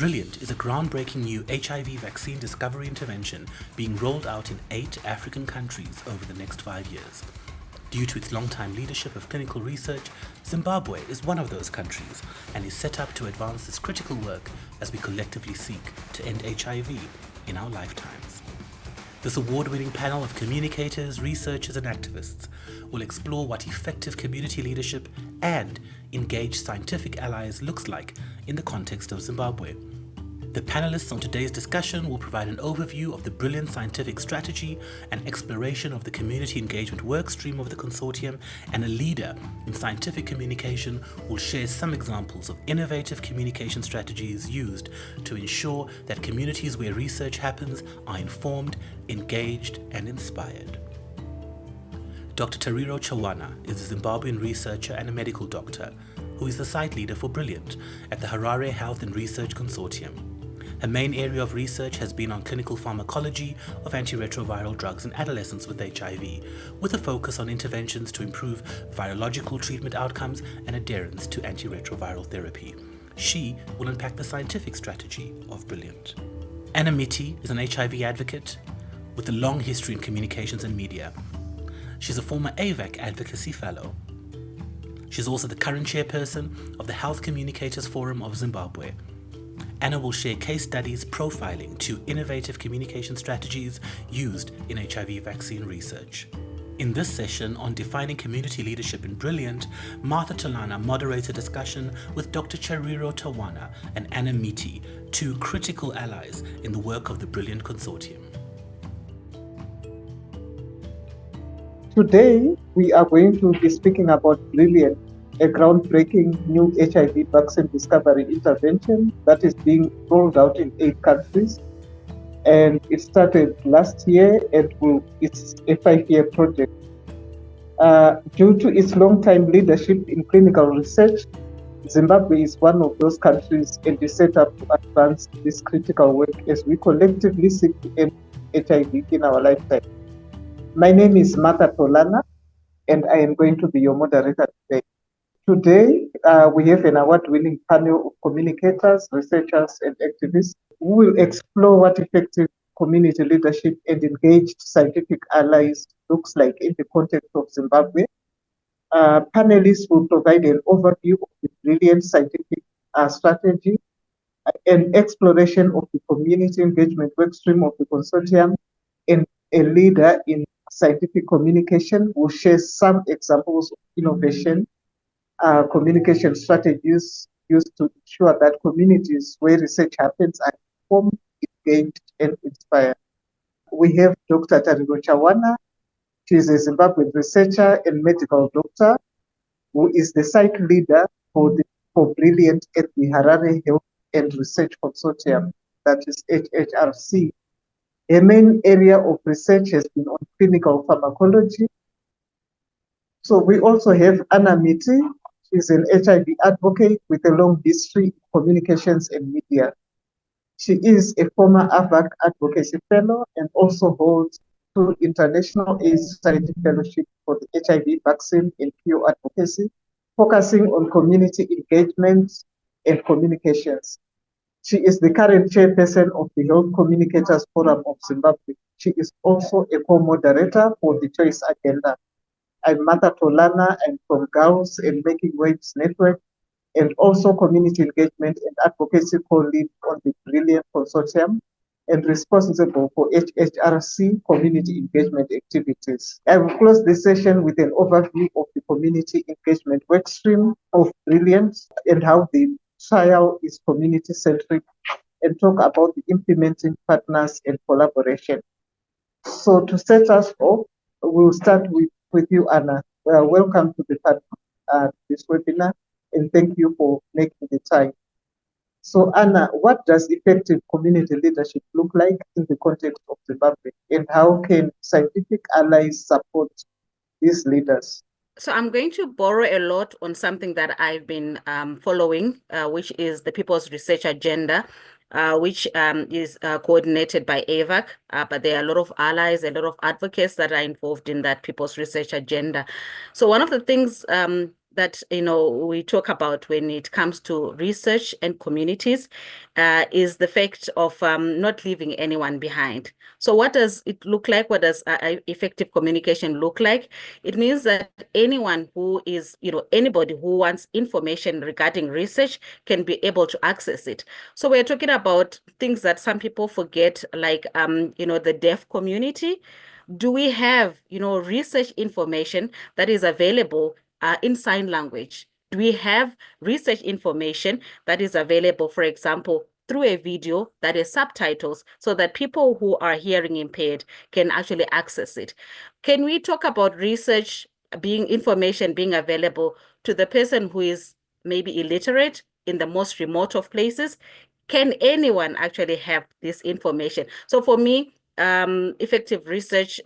Brilliant is a groundbreaking new HIV vaccine discovery intervention being rolled out in 8 African countries over the next 5 years. Due to its long-time leadership of clinical research, Zimbabwe is one of those countries and is set up to advance this critical work as we collectively seek to end HIV in our lifetimes. This award-winning panel of communicators, researchers and activists will explore what effective community leadership and engaged scientific allies looks like in the context of Zimbabwe. The panelists on today's discussion will provide an overview of the brilliant scientific strategy and exploration of the community engagement workstream of the consortium, and a leader in scientific communication will share some examples of innovative communication strategies used to ensure that communities where research happens are informed, engaged, and inspired. Dr. Tariro Chawana is a Zimbabwean researcher and a medical doctor who is the site leader for Brilliant at the Harare Health and Research Consortium. Her main area of research has been on clinical pharmacology of antiretroviral drugs in adolescents with HIV, with a focus on interventions to improve virological treatment outcomes and adherence to antiretroviral therapy. She will unpack the scientific strategy of Brilliant. Miti is an HIV advocate with a long history in communications and media. She's a former AVAC Advocacy Fellow. She's also the current chairperson of the Health Communicators Forum of Zimbabwe. Anna will share case studies profiling 2 innovative communication strategies used in HIV vaccine research. In this session on defining community leadership in Brilliant, Martha Tholanah moderates a discussion with Dr. Tariro Chawana and Anna Miti, 2 critical allies in the work of the Brilliant Consortium. Today, we are going to be speaking about Brilliant, a groundbreaking new HIV vaccine discovery intervention that is being rolled out in 8 countries. And it started last year and it's a 5-year project. Due to its long-time leadership in clinical research, Zimbabwe is one of those countries and is set up to advance this critical work as we collectively seek to end HIV in our lifetime. My name is Martha Tholanah, and I am going to be your moderator today. Today, we have an award-winning panel of communicators, researchers, and activists who will explore what effective community leadership and engaged scientific allies looks like in the context of Zimbabwe. Panelists will provide an overview of the Brilliant scientific strategy, an exploration of the community engagement workstream of the consortium, and a leader in scientific communication will share some examples of innovation communication strategies used to ensure that communities where research happens are informed, engaged, and inspired. We have Dr. Tariro Chawana. She is a Zimbabwean researcher and medical doctor who is the site leader for Brilliant at the Harare Health and Research Consortium, that is HHRC. Her main area of research has been on clinical pharmacology. So we also have Anna Miti. She's an HIV advocate with a long history in communications and media. She is a former AVAC Advocacy Fellow and also holds 2 International AIDS Society Fellowships for the HIV vaccine and cure advocacy, focusing on community engagement and communications. She is the current chairperson of the Health Communicators Forum of Zimbabwe. She is also a co-moderator for the Choice Agenda. I'm Martha Tholanah. I'm from Girls and Making Waves Network, and also community engagement and advocacy co-lead on the Brilliant Consortium and responsible for HHRC community engagement activities. I will close this session with an overview of the community engagement workstream of Brilliant and how the trial is community-centric, and talk about the implementing partners and collaboration. So to set us off, we'll start with you, Anna. Welcome to the panel, this webinar, and thank you for making the time. So Anna, what does effective community leadership look like in the context of Zimbabwe, and how can scientific allies support these leaders? So I'm going to borrow a lot on something that I've been following, which is the People's Research Agenda, which is coordinated by AVAC, but there are a lot of allies, a lot of advocates that are involved in that People's Research Agenda. So one of the things that we talk about when it comes to research and communities is the fact of not leaving anyone behind. So what does it look like? What does effective communication look like? It means that anyone who is, anybody who wants information regarding research can be able to access it. So we're talking about things that some people forget, like, the deaf community. Do we have, research information that is available in sign language? Do we have research information that is available, for example, through a video that is subtitles so that people who are hearing impaired can actually access it? Can we talk about research information being available to the person who is maybe illiterate in the most remote of places? Can anyone actually have this information? So for me, effective research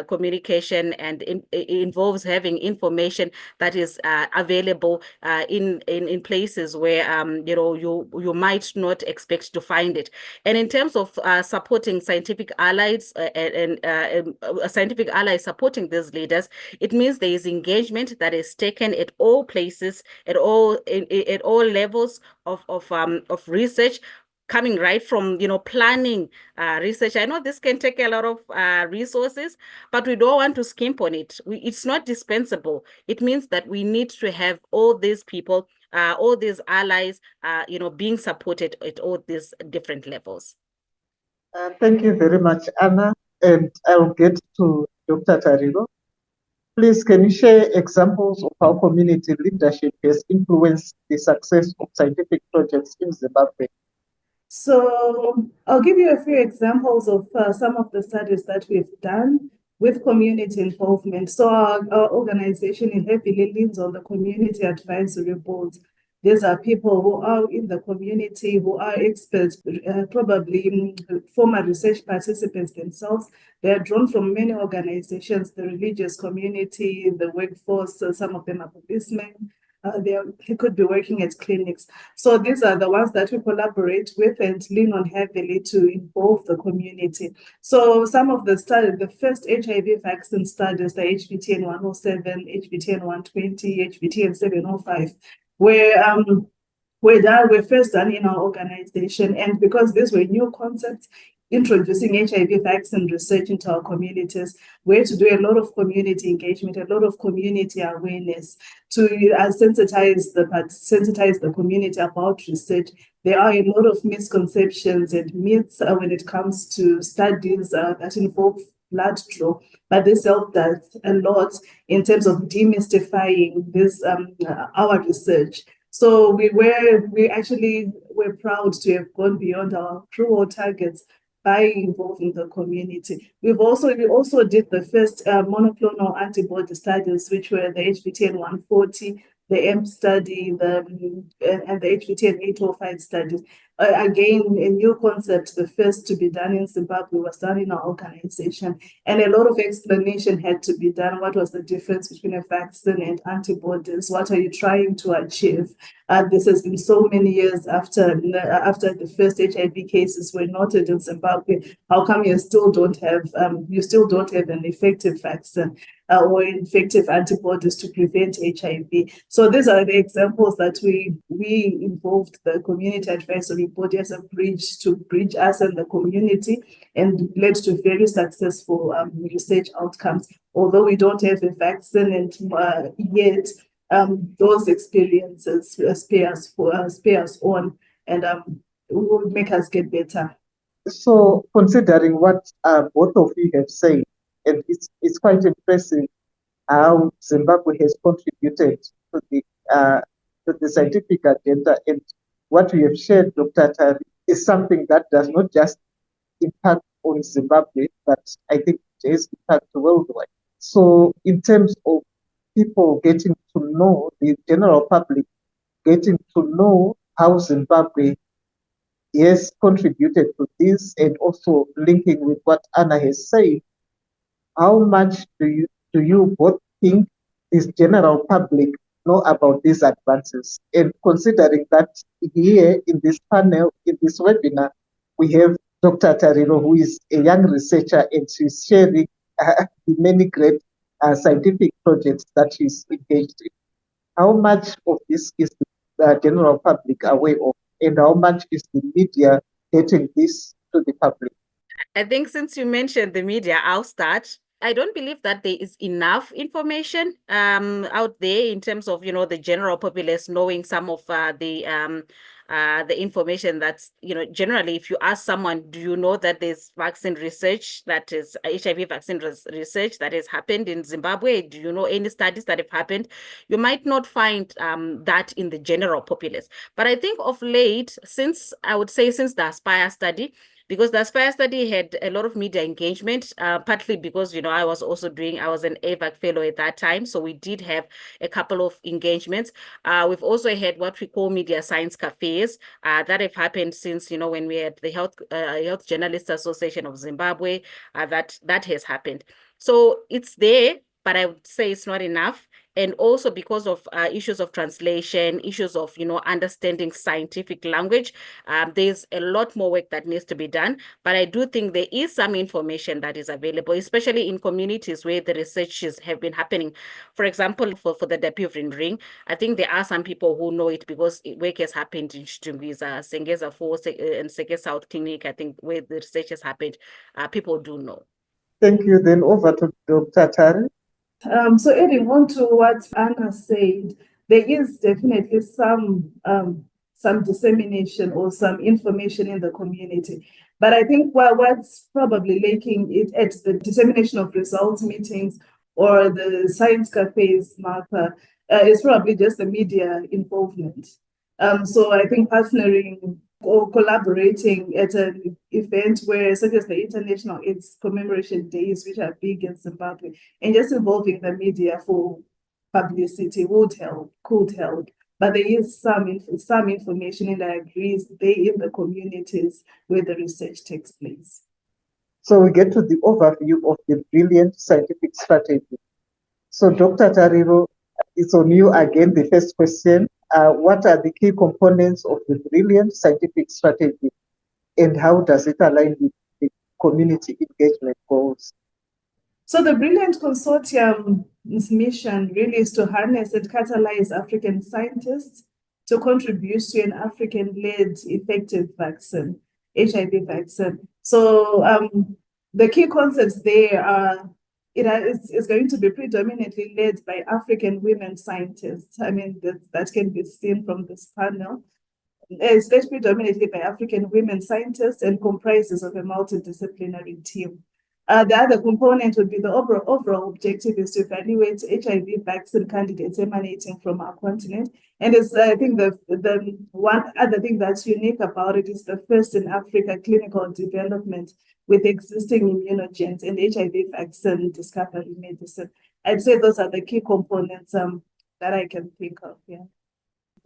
communication and involves having information that is available in places where you might not expect to find it. And in terms of supporting scientific allies and scientific allies supporting these leaders, it means there is engagement that is taken at all places, at all levels of research, coming right from planning research. I know this can take a lot of resources, but we don't want to skimp on it. It's not dispensable. It means that we need to have all these people, all these allies, being supported at all these different levels. Thank you very much, Anna. And I'll get to Dr. Tariro. Please, can you share examples of how community leadership has influenced the success of scientific projects in Zimbabwe? So I'll give you a few examples of some of the studies that we've done with community involvement. So our organization heavily leans on the community advisory boards. These are people who are in the community, who are experts, probably former research participants themselves. They are drawn from many organizations, the religious community, the workforce, some of them are policemen. They could be working at clinics. So these are the ones that we collaborate with and lean on heavily to involve the community. So some of the studies, the first HIV vaccine studies, the HVTN 107, HVTN 120, HVTN 705, were first done in our organization. And because these were new concepts, introducing HIV vaccine research into our communities, we had to do a lot of community engagement, a lot of community awareness to sensitize the community about research. There are a lot of misconceptions and myths when it comes to studies that involve blood draw, but this helped us a lot in terms of demystifying this our research. So we actually were proud to have gone beyond our cruel targets by involving the community. We also did the first monoclonal antibody studies, which were the HVTN 140, the AMP study, and the HVTN 805 studies. Again, a new concept, the first to be done in Zimbabwe, was done in our organization. And a lot of explanation had to be done. What was the difference between a vaccine and antibodies? What are you trying to achieve? This has been so many years after the first HIV cases were noted in Zimbabwe. How come you still don't have an effective vaccine or effective antibodies to prevent HIV? So these are the examples that we involved the community advisory body as a bridge to bridge us and the community, and led to very successful research outcomes. Although we don't have a vaccine and yet, those experiences spare us on and will make us get better. So, considering what both of you have said, and it's quite impressive how Zimbabwe has contributed to the scientific agenda, and what we have shared, Dr. Tari, is something that does not just impact on Zimbabwe, but I think it has impact worldwide. So, in terms of people getting to know, the general public getting to know how Zimbabwe has contributed to this, and also linking with what Anna has said, how much do you both think this general public know about these advances? And considering that here in this panel, in this webinar, we have Dr. Tariro, who is a young researcher, and she's sharing the many great scientific projects that she's engaged in. how much of this is the general public aware of, and how much is the media getting this to the public? I think since you mentioned the media, I'll start. I don't believe that there is enough information out there in terms of, the general populace knowing some of the information that's, generally, if you ask someone, do you know that there's vaccine research, that is HIV vaccine research that has happened in Zimbabwe? Do you know any studies that have happened? You might not find that in the general populace. But I think of late, since the Aspire study, because the Aspire study had a lot of media engagement, partly because, I was an AVAC fellow at that time. So we did have a couple of engagements. We've also had what we call media science cafes that have happened since, when we had the Health Journalists Association of Zimbabwe, that has happened. So it's there, but I would say it's not enough. And also because of issues of translation, issues of, understanding scientific language, there's a lot more work that needs to be done. But I do think there is some information that is available, especially in communities where the researches have been happening. For example, for the Dapivirine ring, I think there are some people who know it because work has happened in Chitungwiza, Sengeza 4, and Seke South Clinic. I think where the research has happened, people do know. Thank you. Then over to Dr. Tari. So adding on to what Anna said, there is definitely some dissemination or some information in the community. But I think what's probably lacking it at the dissemination of results meetings or the science cafes, Martha, is probably just the media involvement. So I think partnering or collaborating at an event where, such as the International AIDS Commemoration Days, which are big in Zimbabwe, and just involving the media for publicity could help. But there is some information, and I agree, they in the communities where the research takes place. So we get to the overview of the brilliant scientific strategy. So Dr. Tariro, it's on you again, the first question. What are the key components of the brilliant scientific strategy, and how does it align with the community engagement goals? So the Brilliant Consortium's mission really is to harness and catalyze African scientists to contribute to an African-led effective vaccine, HIV vaccine. So the key concepts there are, it's going to be predominantly led by African women scientists. I mean, that can be seen from this panel. It's led predominantly by African women scientists and comprises of a multidisciplinary team. The other component would be the overall objective is to evaluate HIV vaccine candidates emanating from our continent. And it's, I think the one other thing that's unique about it is the first in Africa clinical development with existing immunogens and HIV vaccine discovery medicine. I'd say those are the key components that I can think of. Yeah.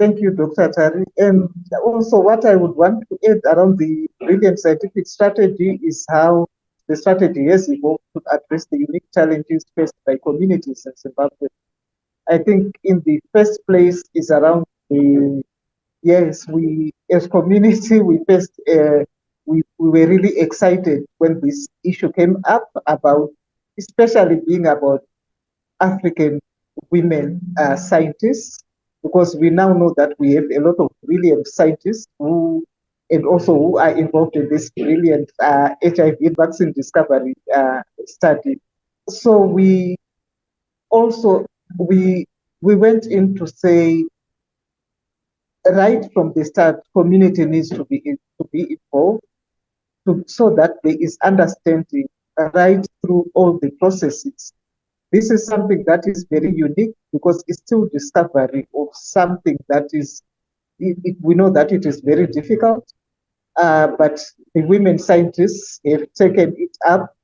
Thank you, Dr. Tari. And also what I would want to add around the brilliant scientific strategy is how the strategy has evolved to address the unique challenges faced by communities in Zimbabwe. I think in the first place is around we as community, we were really excited when this issue came up about, especially being about African women scientists, because we now know that we have a lot of brilliant scientists who are involved in this brilliant HIV vaccine discovery study. So we went in to say, right from the start, community needs to be involved so that there is understanding right through all the processes. This is something that is very unique because it's still discovery of something that is, we know that it is very difficult, but the women scientists have taken it up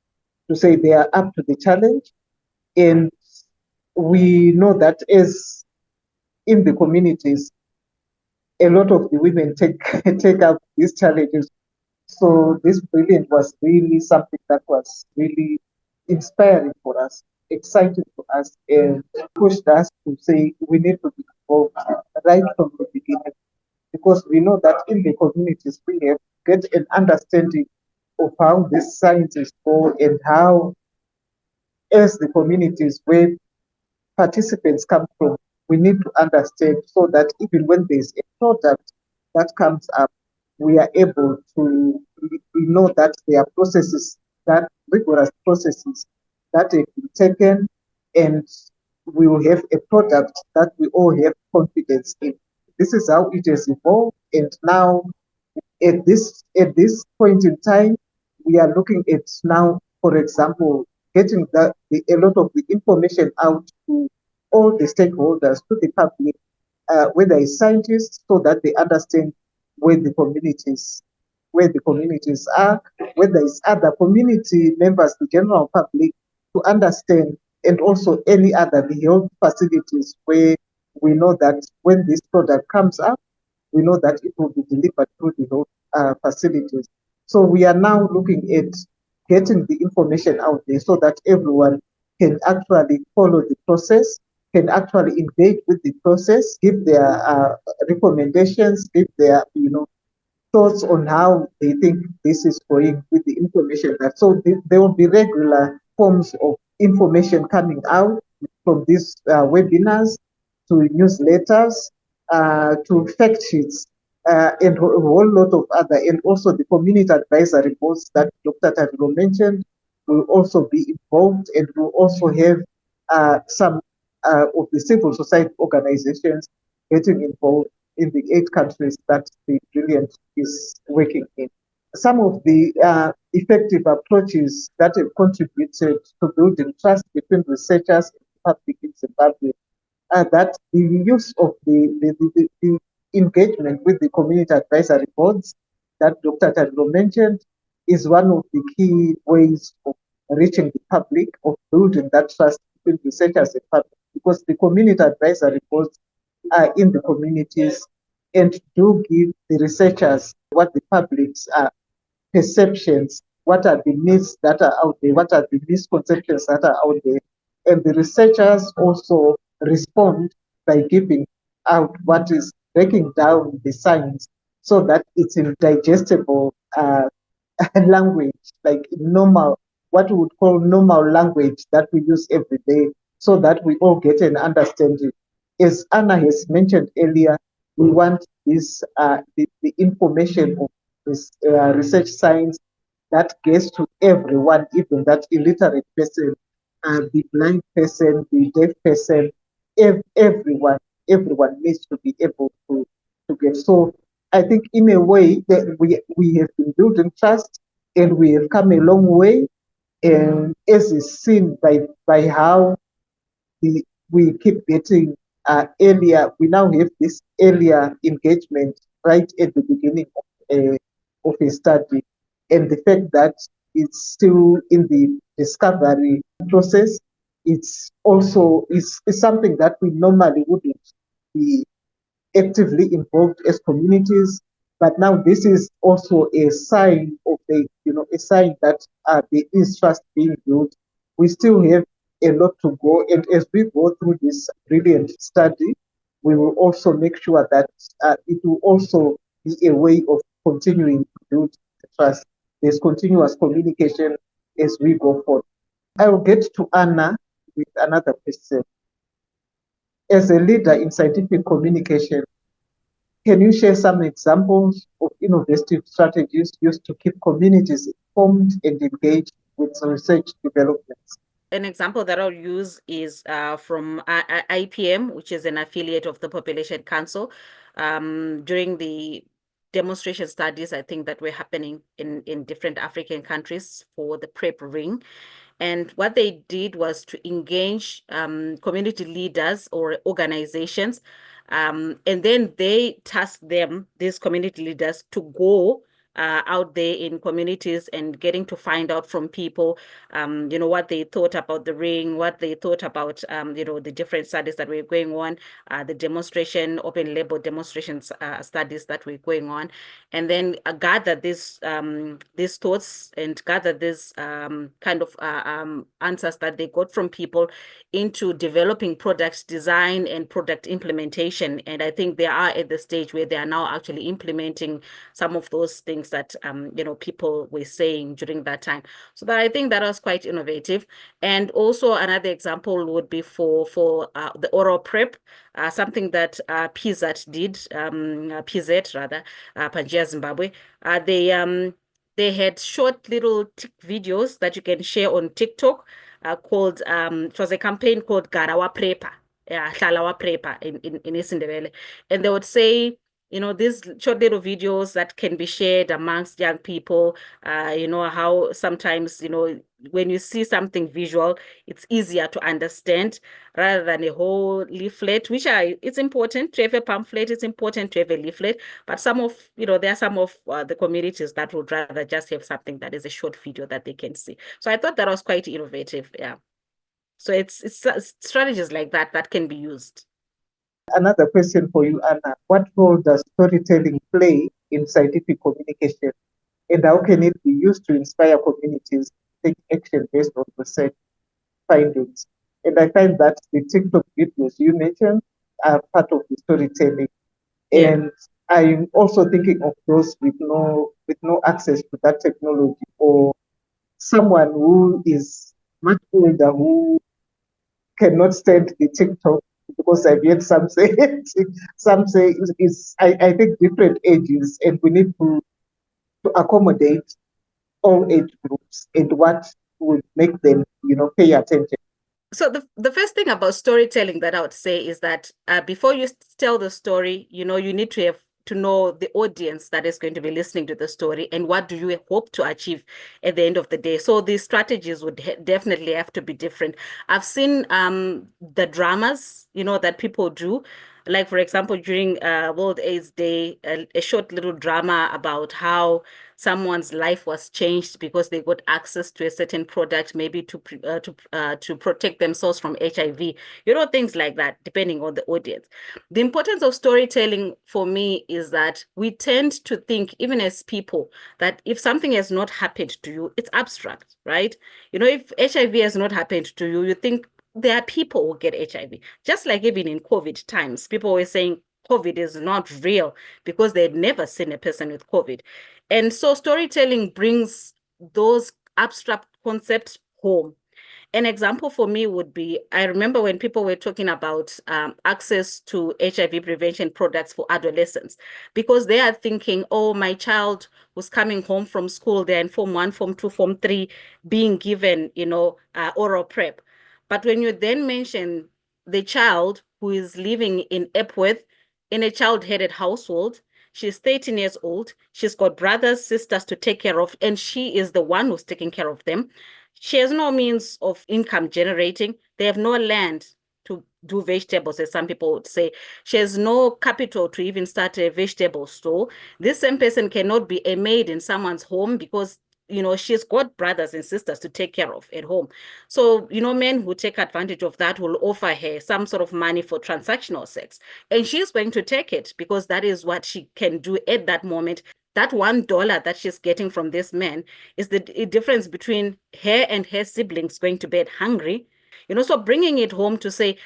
to say they are up to the challenge. And we know that as in the communities, a lot of the women take up these challenges. So this brilliant was really something that was really inspiring for us, exciting for us, and pushed us to say we need to be involved right from the beginning, because we know that in the communities we have get an understanding of how these sciences go and how, as the communities where participants come from, we need to understand so that even when there's a product that comes up, we are able to, we know that there are processes, that rigorous processes that have been taken, and we will have a product that we all have confidence in. This is how it has evolved, and now at this point in time, we are looking at now, for example, getting a lot of the information out to all the stakeholders, to the public, whether it's scientists, so that they understand where the communities are, whether it's other community members, the general public, to understand, and also any other the health facilities where we know that when this product comes up, we know that it will be delivered through the health facilities. So we are now looking at getting the information out there so that everyone can actually follow the process, can actually engage with the process, give their recommendations, give their thoughts on how they think this is going with the information. So there will be regular forms of information coming out from these webinars to newsletters, to fact sheets, and a whole lot of other, and also the community advisory boards that Dr. Tariro mentioned will also be involved, and will also have some of the civil society organizations getting involved in the 8 countries that the Brilliant is working in. Some of the effective approaches that have contributed to building trust between researchers and the public in Zimbabwe are that the use of the engagement with the community advisory boards that Dr. Tariro mentioned is one of the key ways of reaching the public, of building that trust between researchers and public, because the community advisory boards are in the communities and do give the researchers what the public's perceptions, what are the myths that are out there, what are the misconceptions that are out there. And the researchers also respond by giving out what is, breaking down the science so that it's in digestible language, like normal, what we would call normal language that we use every day, so that we all get an understanding. As Anna has mentioned earlier, we want this the information of this research science that gets to everyone, even that illiterate person, the blind person, the deaf person, everyone needs to be able to get. So I think in a way that we have been building trust, and we have come a long way, and as is seen by how we keep getting earlier, we now have this earlier engagement right at the beginning of a study, and the fact that it's still in the discovery process, it's also is something that we normally wouldn't be actively involved as communities. But now this is also a sign of a sign that there is trust being built. We still have a lot to go, and as we go through this brilliant study, we will also make sure that it will also be a way of continuing to build the trust. There's continuous communication as we go forward. I will get to Anna with another question. As a leader in scientific communication, can you share some examples of innovative strategies used to keep communities informed and engaged with research developments? An example that I'll use is from IPM, which is an affiliate of the Population Council. During the demonstration studies, I think, that were happening in different African countries for the PrEP ring. And what they did was to engage community leaders or organizations. And then they tasked them, these community leaders, to go out there in communities and getting to find out from people, what they thought about the ring, what they thought about, the different studies that were going on, the demonstration, open label demonstrations studies that were going on, and then gather these thoughts and gather these kind of answers that they got from people into developing product design and product implementation. And I think they are at the stage where they are now actually implementing some of those things things that, people were saying during that time. So that, I think that was quite innovative. And also another example would be for the oral prep, something that PZ did, PZ rather, Pangaea Zimbabwe. They had short little videos that you can share on TikTok, called, it was a campaign called Garawa Prepa, Hlalawa Prepa in isiNdebele. And they would say, these short little videos that can be shared amongst young people, how sometimes, when you see something visual, it's easier to understand rather than a whole leaflet, it's important to have a pamphlet, it's important to have a leaflet, but there are some of the communities that would rather just have something that is a short video that they can see. So I thought that was quite innovative, yeah. So it's strategies like that can be used. Another question for you, Anna. What role does storytelling play in scientific communication, and how can it be used to inspire communities to take action based on research findings? And I find that the TikTok videos you mentioned are part of the storytelling. Yeah. And I'm also thinking of those with no access to that technology, or someone who is much older who cannot stand the TikTok, because I've heard some say I think different ages, and we need to accommodate all age groups and what would make them, pay attention. So the first thing about storytelling that I would say is that before you tell the story, you need to have to know the audience that is going to be listening to the story and what do you hope to achieve at the end of the day. So these strategies would definitely have to be different. I've seen the dramas, that people do. Like, for example, during World AIDS Day, a short little drama about how someone's life was changed because they got access to a certain product, maybe to protect themselves from HIV, things like that, depending on the audience. The importance of storytelling for me is that we tend to think, even as people, that if something has not happened to you, it's abstract, right? If HIV has not happened to you, you think there are people who get HIV. Just like even in COVID times, people were saying COVID is not real because they'd never seen a person with COVID. And so storytelling brings those abstract concepts home. An example for me would be, I remember when people were talking about access to HIV prevention products for adolescents, because they are thinking, oh, my child who's coming home from school, they're in Form 1, Form 2, Form 3, being given, oral PrEP. But when you then mention the child who is living in Epworth in a child-headed household, she's 13 years old, she's got brothers, sisters to take care of, and she is the one who's taking care of them. She has no means of income generating. They have no land to do vegetables, as some people would say. She has no capital to even start a vegetable store. This same person cannot be a maid in someone's home because she's got brothers and sisters to take care of at home. So, men who take advantage of that will offer her some sort of money for transactional sex. And she's going to take it because that is what she can do at that moment. That $1 that she's getting from this man is the difference between her and her siblings going to bed hungry. So bringing it home to say,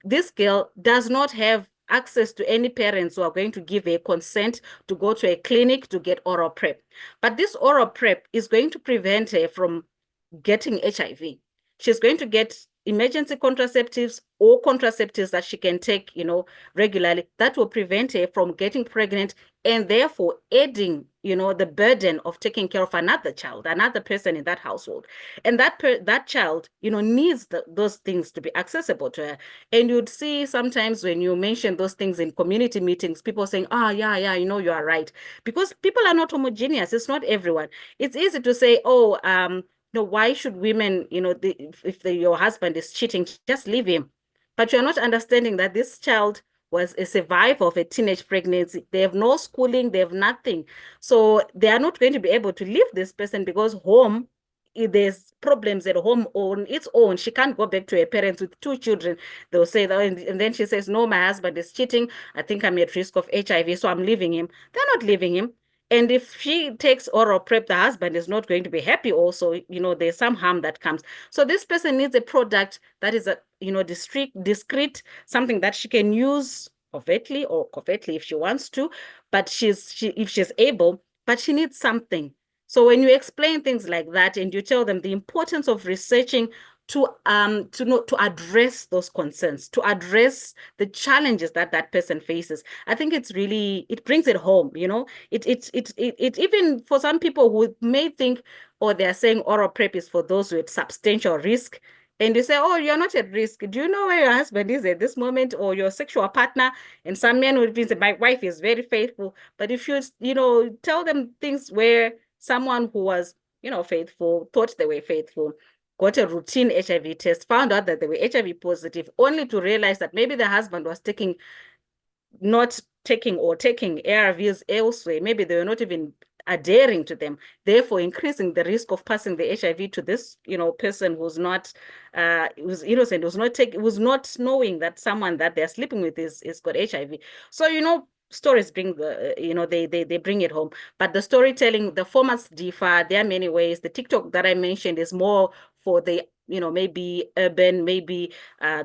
this girl does not have access to any parents who are going to give a consent to go to a clinic to get oral PrEP. But this oral PrEP is going to prevent her from getting HIV. She's going to get emergency contraceptives or contraceptives that she can take, regularly. That will prevent her from getting pregnant and therefore adding, the burden of taking care of another child, another person in that household. And that child, needs those things to be accessible to her. And you'd see sometimes when you mention those things in community meetings, people saying, yeah, you are right. Because people are not homogeneous. It's not everyone. It's easy to say, why should women, if your husband is cheating, just leave him. But you're not understanding that this child was a survivor of a teenage pregnancy. They have no schooling, they have nothing. So they are not going to be able to leave this person because home, if there's problems at home on its own. She can't go back to her parents with 2 children. They'll say that, and then she says, no, my husband is cheating. I think I'm at risk of HIV, so I'm leaving him. They're not leaving him. And if she takes oral PrEP, the husband is not going to be happy also. There's some harm that comes. So this person needs a product that is discreet, something that she can use overtly or covertly if she wants to, but if she's able, but she needs something. So when you explain things like that and you tell them the importance of researching to address those concerns, to address the challenges that that person faces, I think it's really, it brings it home, you know. It even for some people who may think, or they're saying oral PrEP is for those with substantial risk, and you say, oh, you're not at risk. Do you know where your husband is at this moment, or your sexual partner? And some men would be, my wife is very faithful. But if you know, tell them things where someone who was, you know, faithful, thought they were faithful, got a routine HIV test, found out that they were HIV positive, only to realize that maybe the husband was not taking ARVs elsewhere. Maybe they were not even adhering to them, therefore increasing the risk of passing the HIV to this, you know, person who's not, who's innocent, who's not knowing that someone that they're sleeping with is got HIV. So, you know, stories bring the, you know, they bring it home. But the storytelling, the formats differ. There are many ways. The TikTok that I mentioned is more for the, you know, maybe urban, maybe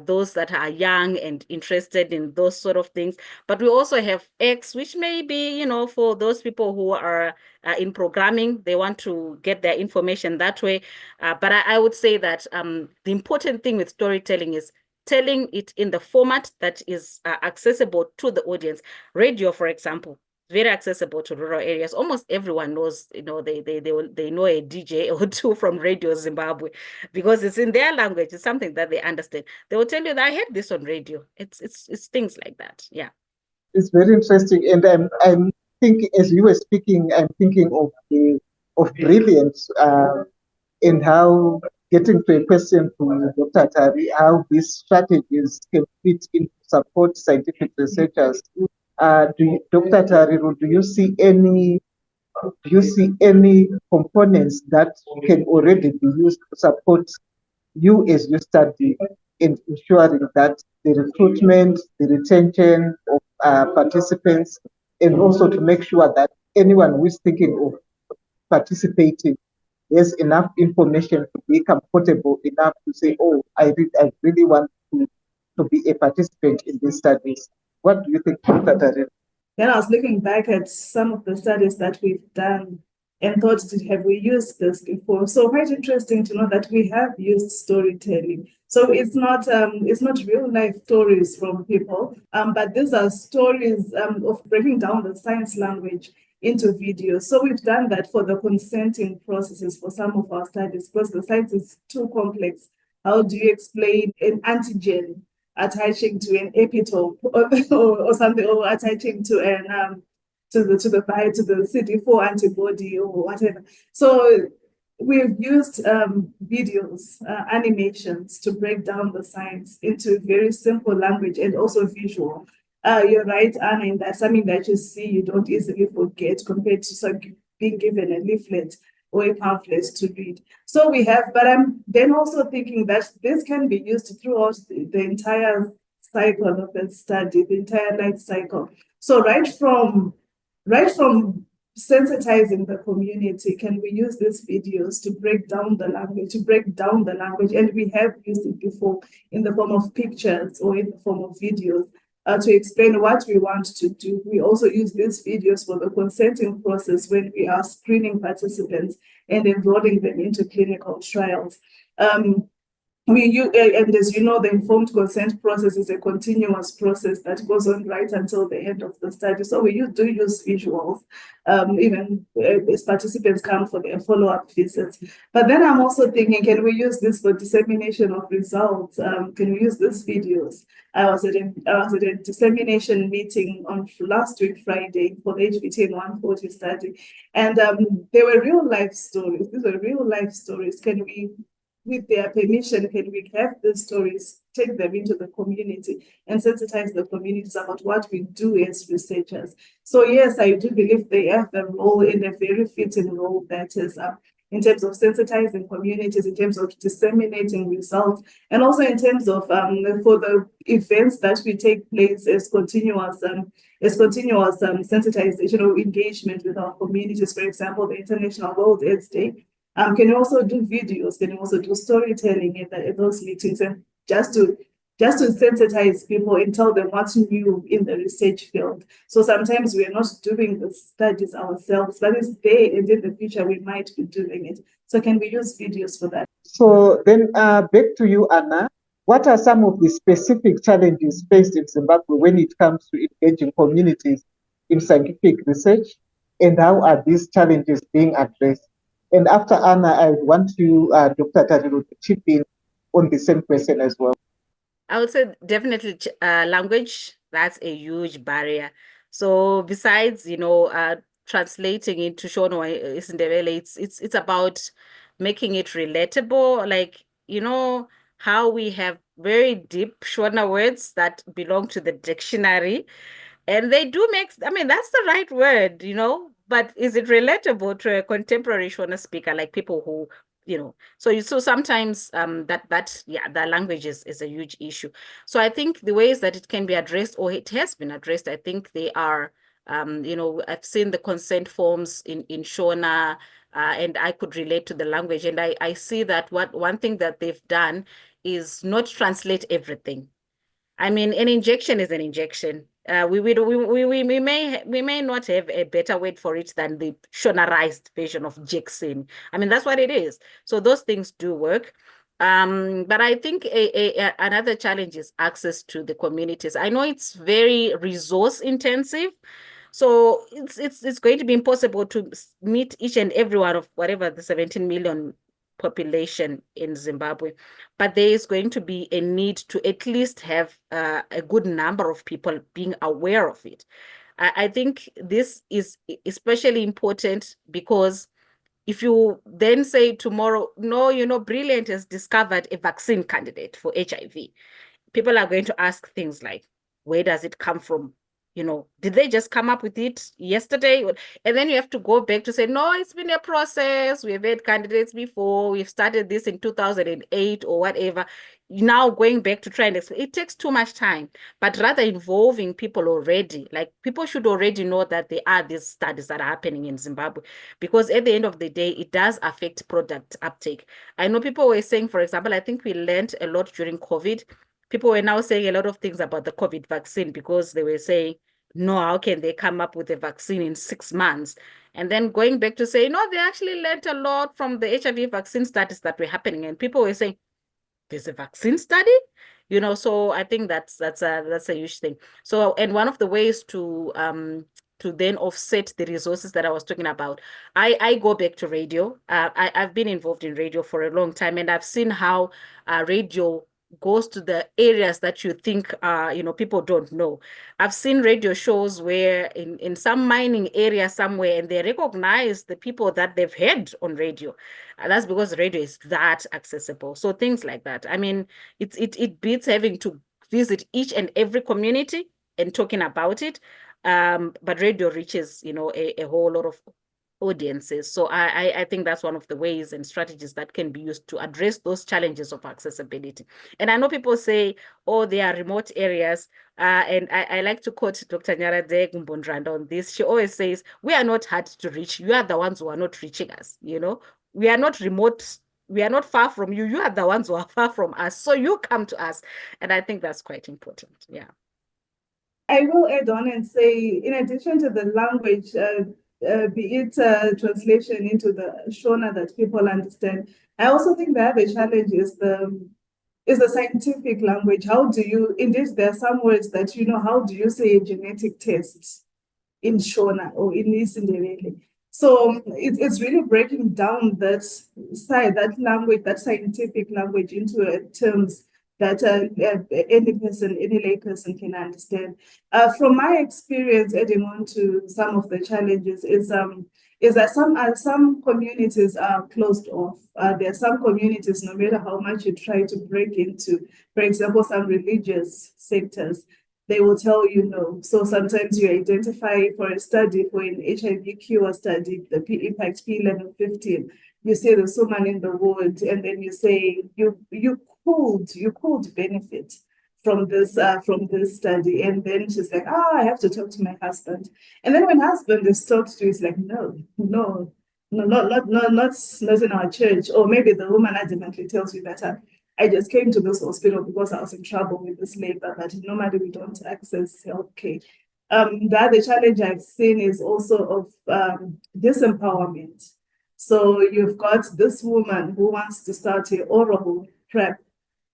those that are young and interested in those sort of things. But we also have X, which may be, you know, for those people who are in programming, they want to get their information that way. But I would say that the important thing with storytelling is telling it in the format that is accessible to the audience. Radio, for example, very accessible to rural areas. Almost everyone knows, you know, they know a DJ or two from Radio Zimbabwe because it's in their language. It's something that they understand. They will tell you that I heard this on radio. It's things like that. Yeah. It's very interesting, and I'm thinking, as you were speaking, I'm thinking of brilliance in how, getting to a question to Dr. Tari, how these strategies can fit in to support scientific researchers. Dr. Tariro, do you see any components that can already be used to support you as you study in ensuring that the recruitment, the retention of participants, and also to make sure that anyone who is thinking of participating there's enough information to be comfortable enough to say, oh, I really want to be a participant in these studies. What do you think, Dr. Tariro? Then I was looking back at some of the studies that we've done and thought, have we used this before? So quite interesting to know that we have used storytelling. So it's not real life stories from people, but these are stories of breaking down the science language into videos. So we've done that for the consenting processes for some of our studies because the science is too complex. How do you explain an antigen attaching to an epitope or something, or attaching to an to the CD4 antibody or whatever? So we've used videos, animations to break down the science into very simple language and also visual. You're right, Anna, in that something that you see you don't easily forget compared to being given a leaflet or a pamphlet to read. So we have, but I'm then also thinking that this can be used throughout the entire cycle of the study, the entire life cycle. So right from sensitizing the community, can we use these videos to break down the language, and we have used it before in the form of pictures or in the form of videos. To explain what we want to do. We also use these videos for the consenting process when we are screening participants and enrolling them into clinical trials. And as you know, the informed consent process is a continuous process that goes on right until the end of the study. So we do use visuals, even as participants come for their follow-up visits. But then I'm also thinking, can we use this for dissemination of results? Can we use these videos? I was at a dissemination meeting on last week, Friday, for the HVT 140 study. And they were real life stories. These were real life stories. Can we, with their permission, can we have these stories, take them into the community and sensitize the communities about what we do as researchers? So yes, I do believe they have a role, in a very fitting role, that is in terms of sensitizing communities, in terms of disseminating results, and also in terms of for the events that we take place as continuous sensitization or engagement with our communities. For example, the International World AIDS Day. Can you also do videos? Can you also do storytelling at those meetings? And just to just to sensitize people and tell them what's new in the research field. So sometimes we are not doing the studies ourselves, but it's there, and in the future we might be doing it. So can we use videos for that? So then back to you, Anna. What are some of the specific challenges faced in Zimbabwe when it comes to engaging communities in scientific research, and how are these challenges being addressed? And after Anna, I want you, Dr. Tariro, to chip in on the same question as well. I would say definitely language, that's a huge barrier. So besides, translating into Shona or Isindebele, it's about making it relatable, like, how we have very deep Shona words that belong to the dictionary. And they do make, that's the right word, but is it relatable to a contemporary Shona speaker, like people who, so sometimes the language is a huge issue. So I think the ways that it can be addressed, or it has been addressed, I think they are, I've seen the consent forms in Shona, and I could relate to the language. And I see that one thing that they've done is not translate everything. I mean, an injection is an injection. We may not have a better word for it than the Shonarized version of Jackson. I mean, that's what it is. So those things do work. But I think another challenge is access to the communities. I know it's very resource intensive. So it's going to be impossible to meet each and every one of whatever the 17 million population in Zimbabwe, but there is going to be a need to at least have a good number of people being aware of it. I think this is especially important because if you then say tomorrow, no, Brilliant has discovered a vaccine candidate for HIV, people are going to ask things like, where does it come from? Did they just come up with it yesterday? And then you have to go back to say, no, it's been a process. We've had candidates before. We've started this in 2008 or whatever. Now going back to try and explain, it takes too much time. But rather involving people already, like people should already know that there are these studies that are happening in Zimbabwe, because at the end of the day, it does affect product uptake. I know people were saying, for example, I think we learned a lot during COVID. People were now saying a lot of things about the COVID vaccine because they were saying, no, how can they come up with a vaccine in 6 months? And then going back to say, no, they actually learned a lot from the HIV vaccine studies that were happening. And people were saying, there's a vaccine study? So I think that's a huge thing. So, and one of the ways to then offset the resources that I was talking about, I go back to radio. I've been involved in radio for a long time, and I've seen how radio goes to the areas that you think people don't know. I've seen radio shows where in some mining area somewhere, and they recognize the people that they've heard on radio. And that's because radio is that accessible. So things like that. I mean, it beats having to visit each and every community and talking about it. But radio reaches, a whole lot of audiences. So I think that's one of the ways and strategies that can be used to address those challenges of accessibility. And I know people say, oh, they are remote areas. And I like to quote Dr. Nyarade Gumbondrando on this. She always says, we are not hard to reach. You are the ones who are not reaching us. We are not remote. We are not far from you. You are the ones who are far from us. So you come to us. And I think that's quite important. Yeah. I will add on and say, in addition to the language, be it translation into the Shona that people understand, I also think the other challenge is the scientific language. How do you, indeed, there are some words that, how do you say a genetic test in Shona or in Isindebele? So it's really breaking down that side, that language, that scientific language into terms that any lay person can understand. From my experience, adding on to some of the challenges is that some communities are closed off. There are some communities, no matter how much you try to break into, for example, some religious sectors, they will tell you no. So sometimes you identify for a study, for an HIV cure study, the impact P1115, you say there's someone in the world, and then you say you could benefit from this study. And then she's like, I have to talk to my husband. And then when husband is talked to, he's like, no, not in our church. Or maybe the woman adamantly tells you that I just came to this hospital because I was in trouble with this labor, but normally we don't access healthcare. The other challenge I've seen is also of disempowerment. So you've got this woman who wants to start her oral prep,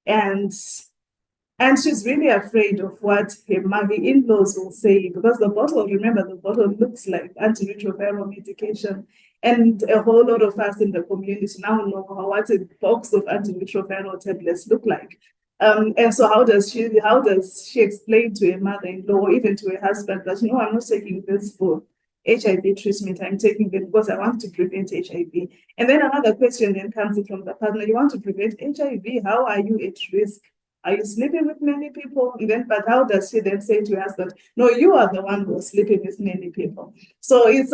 and she's really afraid of what her in-laws will say, because the bottle, remember, the bottle looks like antiretroviral medication. And a whole lot of us in the community now know what a box of antiretroviral tablets look like. And so how does she explain to her mother-in-law or even to her husband that, no, I'm not taking this for HIV treatment, I'm taking it because I want to prevent HIV. And then another question then comes in from the partner, you want to prevent HIV, how are you at risk? Are you sleeping with many people? And then, but how does she then say to her husband, no, you are the one who's sleeping with many people? So it's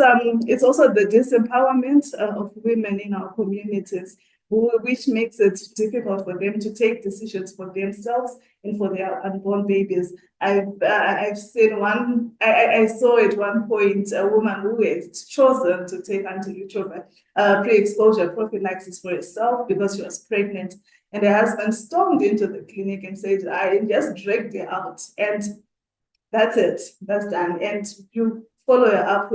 also the disempowerment of women in our communities, which makes it difficult for them to take decisions for themselves and for their unborn babies. I've seen one, I saw at one point a woman who had chosen to take antiretroviral pre-exposure prophylaxis for herself because she was pregnant. And her husband stormed into the clinic and said, I just dragged her out. And that's it, that's done. And you follow her up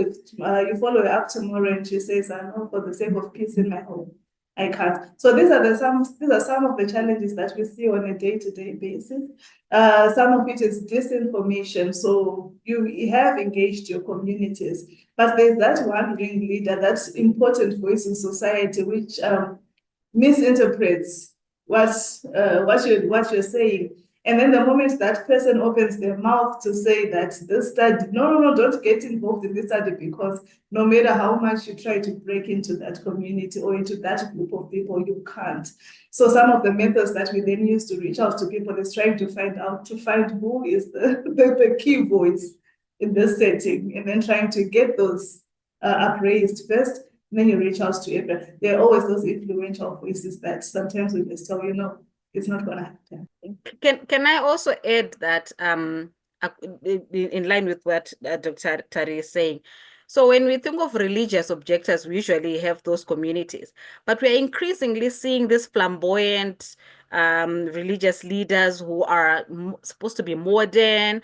tomorrow, and she says, I know, for the sake of peace in my home, I can't. So these are some of the challenges that we see on a day-to-day basis. Some of it is disinformation. So you have engaged your communities, but there's that one ringleader, that important voice in society, which misinterprets what you're saying. And then the moment that person opens their mouth to say that this study, no, don't get involved in this study, because no matter how much you try to break into that community or into that group of people, you can't. So some of the methods that we then use to reach out to people is trying to find who is the key voice in this setting, and then trying to get those upraised first. Then you reach out to everyone. There are always those influential voices that sometimes we just tell you, no, it's not going to happen. Can I also add that in line with what Dr. Tari is saying? So when we think of religious objectors, we usually have those communities, but we're increasingly seeing these flamboyant religious leaders who are supposed to be modern,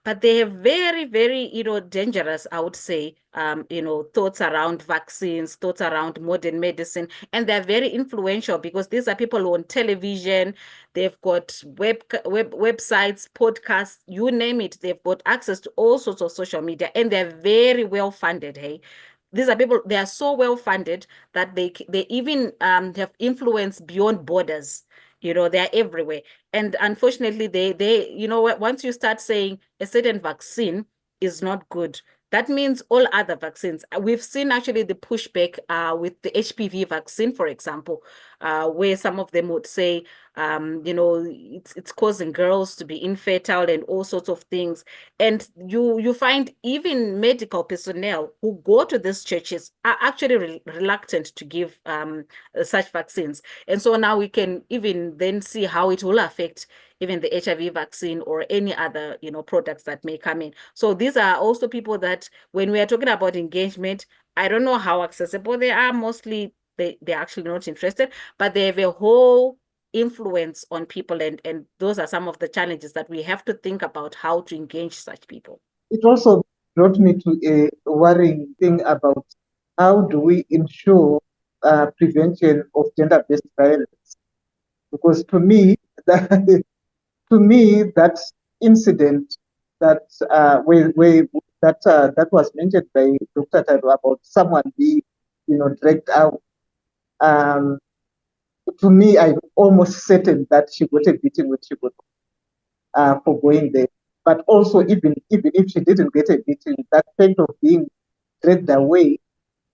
but they have very, very, dangerous, I would say, thoughts around vaccines, thoughts around modern medicine, and they're very influential because these are people on television. They've got websites, podcasts, you name it. They've got access to all sorts of social media, and they're very well funded. Hey, these are people, they are so well funded that they even have influence beyond borders. They're everywhere. And unfortunately, they once you start saying a certain vaccine is not good, that means all other vaccines. We've seen actually the pushback with the HPV vaccine, for example, where some of them would say, it's causing girls to be infertile and all sorts of things. And you find even medical personnel who go to these churches are actually reluctant to give such vaccines. And so now we can even then see how it will affect even the HIV vaccine or any other, products that may come in. So these are also people that when we are talking about engagement, I don't know how accessible they are. Mostly they're actually not interested, but they have a whole influence on people. And those are some of the challenges that we have to think about how to engage such people. It also brought me to a worrying thing about how do we ensure prevention of gender-based violence? Because to me, that incident that that was mentioned by Dr. Tariro about someone being, dragged out. To me, I'm almost certain that she got a beating when she got for going there. But also, even if she didn't get a beating, that fact of being dragged away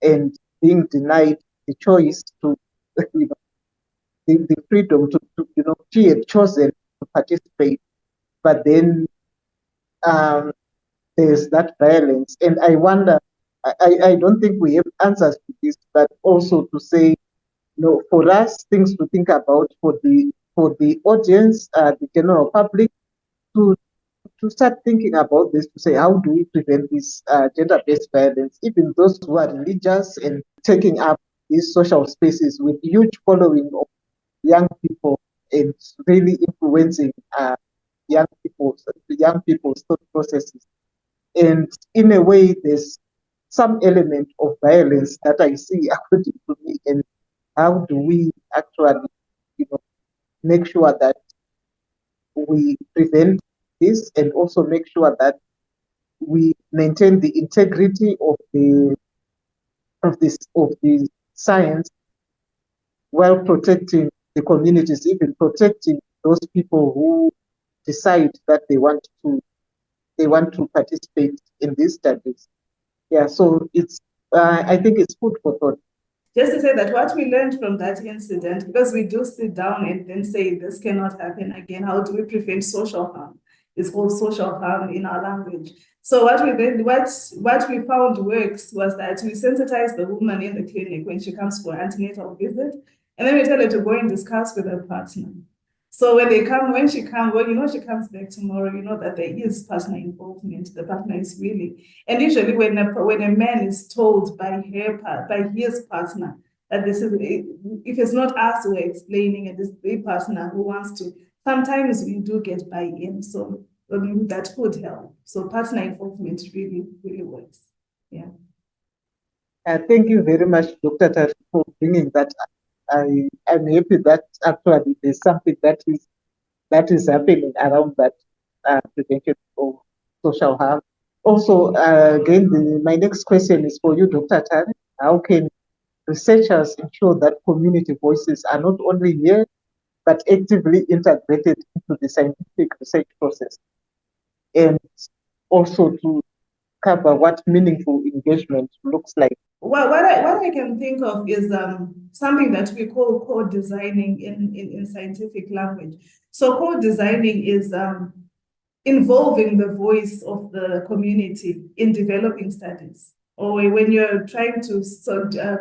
and being denied the choice to, the freedom to, she had chosen to participate, but then there's that violence. And I wonder, I don't think we have answers to this, but also to say, for us, things to think about for the audience, the general public, to start thinking about this, to say, how do we prevent this gender-based violence? Even those who are religious and taking up these social spaces with huge following of young people and really influencing young people's thought processes. And in a way, there's some element of violence that I see according to me. And how do we actually, make sure that we prevent this, and also make sure that we maintain the integrity of the science, while protecting the communities, even protecting those people who decide that they want to participate in these studies. Yeah, so it's I think it's food for thought. Just to say that what we learned from that incident, because we do sit down and then say this cannot happen again, how do we prevent social harm? It's called social harm in our language. So what we found works was that we sensitize the woman in the clinic when she comes for an antenatal visit, and then we tell her to go and discuss with her partner. So when she comes back tomorrow, you know that there is partner involvement, the partner is willing. And usually when a man is told by his partner that this is, if it's not us who are explaining it, it's the partner who wants to, sometimes we do get buy-in, so that could help. So partner involvement really, really works. Yeah. Thank you very much, Dr. Tariro, for bringing that up. I'm happy that actually there's something that is happening around that prevention of social harm. Also, again, my next question is for you, Dr. Tariro. How can researchers ensure that community voices are not only heard, but actively integrated into the scientific research process? And also to cover what meaningful engagement looks like. Well, what I can think of is something that we call co-designing in scientific language. So co-designing is involving the voice of the community in developing studies, or when you're trying to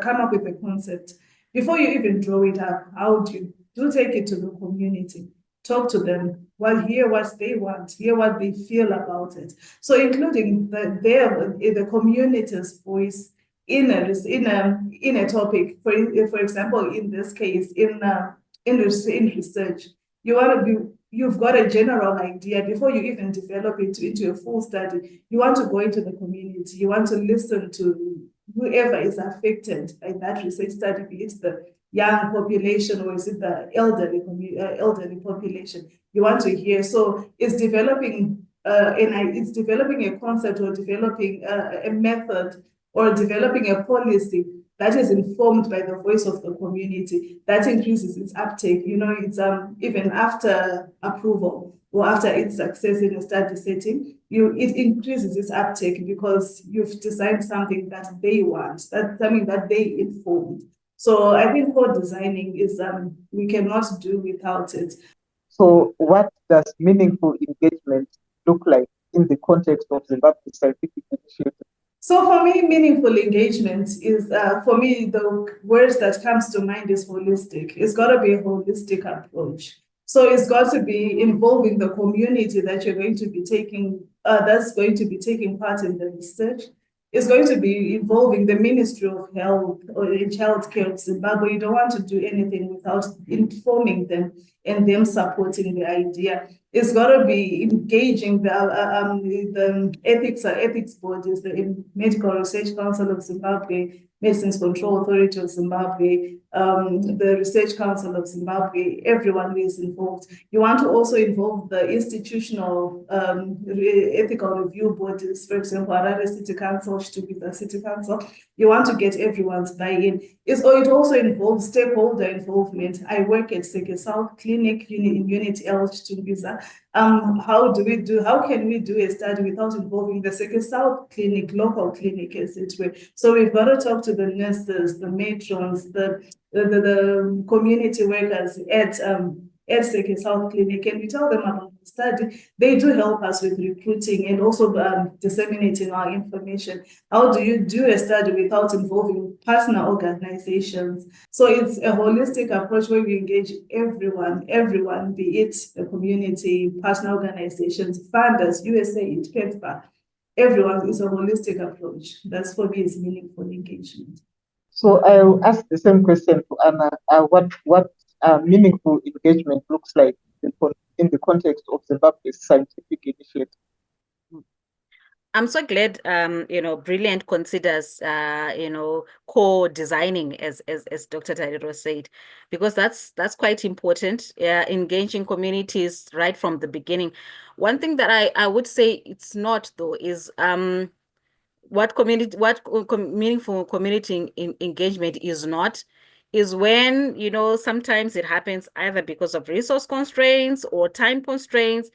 come up with a concept. Before you even draw it up, how do you take it to the community? Talk to them, hear what they want, hear what they feel about it. So including the community's voice in a topic. For example, in this case, in research, you've got a general idea before you even develop it into a full study. You want to go into the community. You want to listen to whoever is affected by that research study, be it the young population or is it the elderly population. You want to hear. So it's developing a concept, or developing a method, or developing a policy that is informed by the voice of the community, that increases its uptake. It's even after approval or after its success in a study setting, it increases its uptake because you've designed something that they want, that's something that they informed. So I think co-designing is we cannot do without it. So what does meaningful engagement look like in the context of Zimbabwe scientific initiative? So for me, meaningful engagement is, for me, the words that comes to mind is holistic. It's got to be a holistic approach. So it's got to be involving the community that you're going to be taking, that's going to be taking part in the research. It's going to be involving the Ministry of Health or in Childcare of Zimbabwe. You don't want to do anything without informing them and them supporting the idea. It's got to be engaging the ethics bodies, the Medical Research Council of Zimbabwe, Medicines Control Authority of Zimbabwe, the Research Council of Zimbabwe, everyone who is involved. You want to also involve the institutional ethical review bodies, for example, Harare City Council, the City Council. You want to get everyone's buy-in. It also involves stakeholder involvement. I work at Seke South Clinic in Unit L, Chitungwiza. How can we do a study without involving the Seke South Clinic, local clinic, as it were? So we've got to talk to the nurses, the matrons, the community workers at Seke South Clinic, and we tell them about the study. They do help us with recruiting and also disseminating our information. How do you do a study without involving partner organizations? So it's a holistic approach where we engage everyone, be it the community, partner organizations, funders, USAID, PEPFAR. Everyone is a holistic approach. That's for me is meaningful engagement. So I'll ask the same question to Anna. What meaningful engagement looks like in the context of Zimbabwe's scientific initiative. I'm so glad, Brilliant considers, co-designing, as Dr. Tariro said, because that's quite important. Engaging communities right from the beginning. One thing that I would say it's not though is what meaningful community engagement is not is when, sometimes it happens either because of resource constraints or time constraints.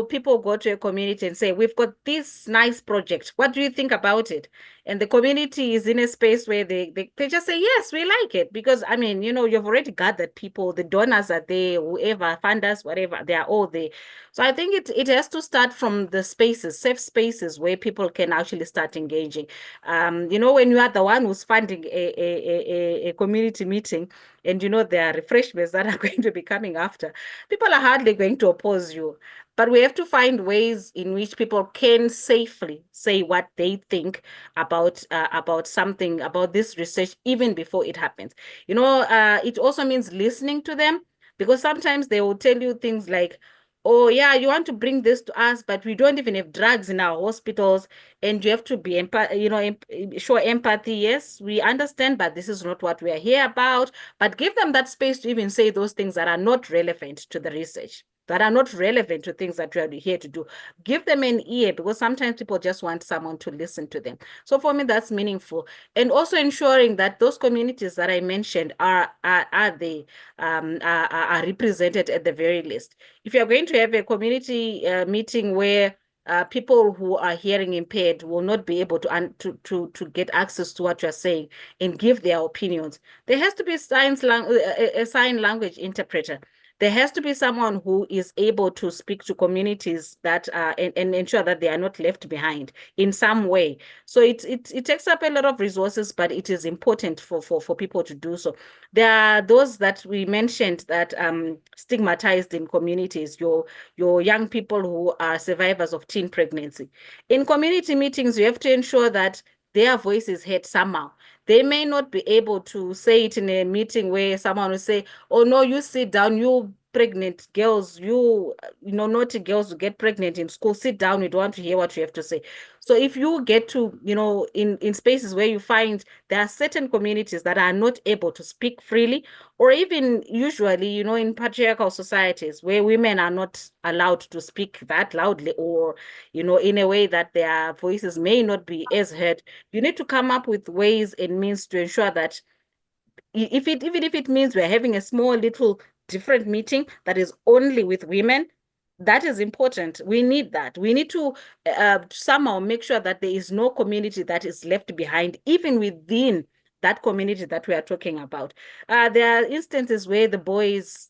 People go to a community and say, we've got this nice project. What do you think about it? And the community is in a space where they just say, yes, we like it. Because, you've already gathered people, the donors are there, whoever, funders, whatever, they are all there. So I think it has to start from the spaces, safe spaces where people can actually start engaging. When you are the one who's funding a community meeting and there are refreshments that are going to be coming after, people are hardly going to oppose you. But we have to find ways in which people can safely say what they think about something, about this research, even before it happens. It also means listening to them, because sometimes they will tell you things like, oh yeah, you want to bring this to us, but we don't even have drugs in our hospitals, and you have to be show empathy. Yes, we understand, but this is not what we are here about. But give them that space to even say those things that are not relevant to the research, that are not relevant to things that we are here to do. Give them an ear, because sometimes people just want someone to listen to them. So for me, that's meaningful. And also ensuring that those communities that I mentioned are represented at the very least. If you're going to have a community meeting where people who are hearing impaired will not be able to get access to what you're saying and give their opinions, there has to be a sign language interpreter. There has to be someone who is able to speak to communities that and ensure that they are not left behind in some way. So it takes up a lot of resources, but it is important for people to do so. There are those that we mentioned that stigmatized in communities, your young people who are survivors of teen pregnancy. In community meetings, you have to ensure that their voice is heard somehow. They may not be able to say it in a meeting where someone will say, oh no, you sit down, you pregnant girls, naughty girls who get pregnant in school, sit down, we don't want to hear what you have to say. So if you get to, in spaces where you find there are certain communities that are not able to speak freely, or even usually, in patriarchal societies where women are not allowed to speak that loudly, or, in a way that their voices may not be as heard, you need to come up with ways and means to ensure that even if it means we're having a small little different meeting that is only with women, that is important. We need that. We need to somehow make sure that there is no community that is left behind, even within that community that we are talking about. There are instances where the boys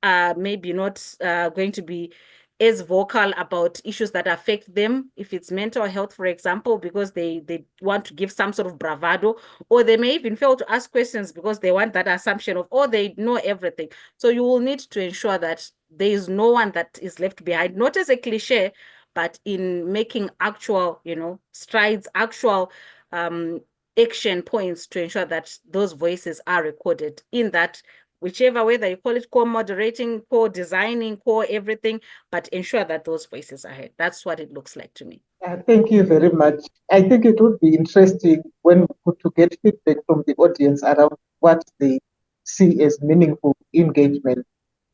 are maybe not going to be as vocal about issues that affect them, if it's mental health, for example, because they want to give some sort of bravado, or they may even fail to ask questions because they want that assumption of, oh, they know everything. So you will need to ensure that there is no one that is left behind, not as a cliche, but in making actual, strides, actual action points to ensure that those voices are recorded in that, whichever way that you call it, co-moderating, co-designing, co-everything, but ensure that those voices are heard. That's what it looks like to me. Thank you very much. I think it would be interesting when we put to get feedback from the audience around what they see as meaningful engagement,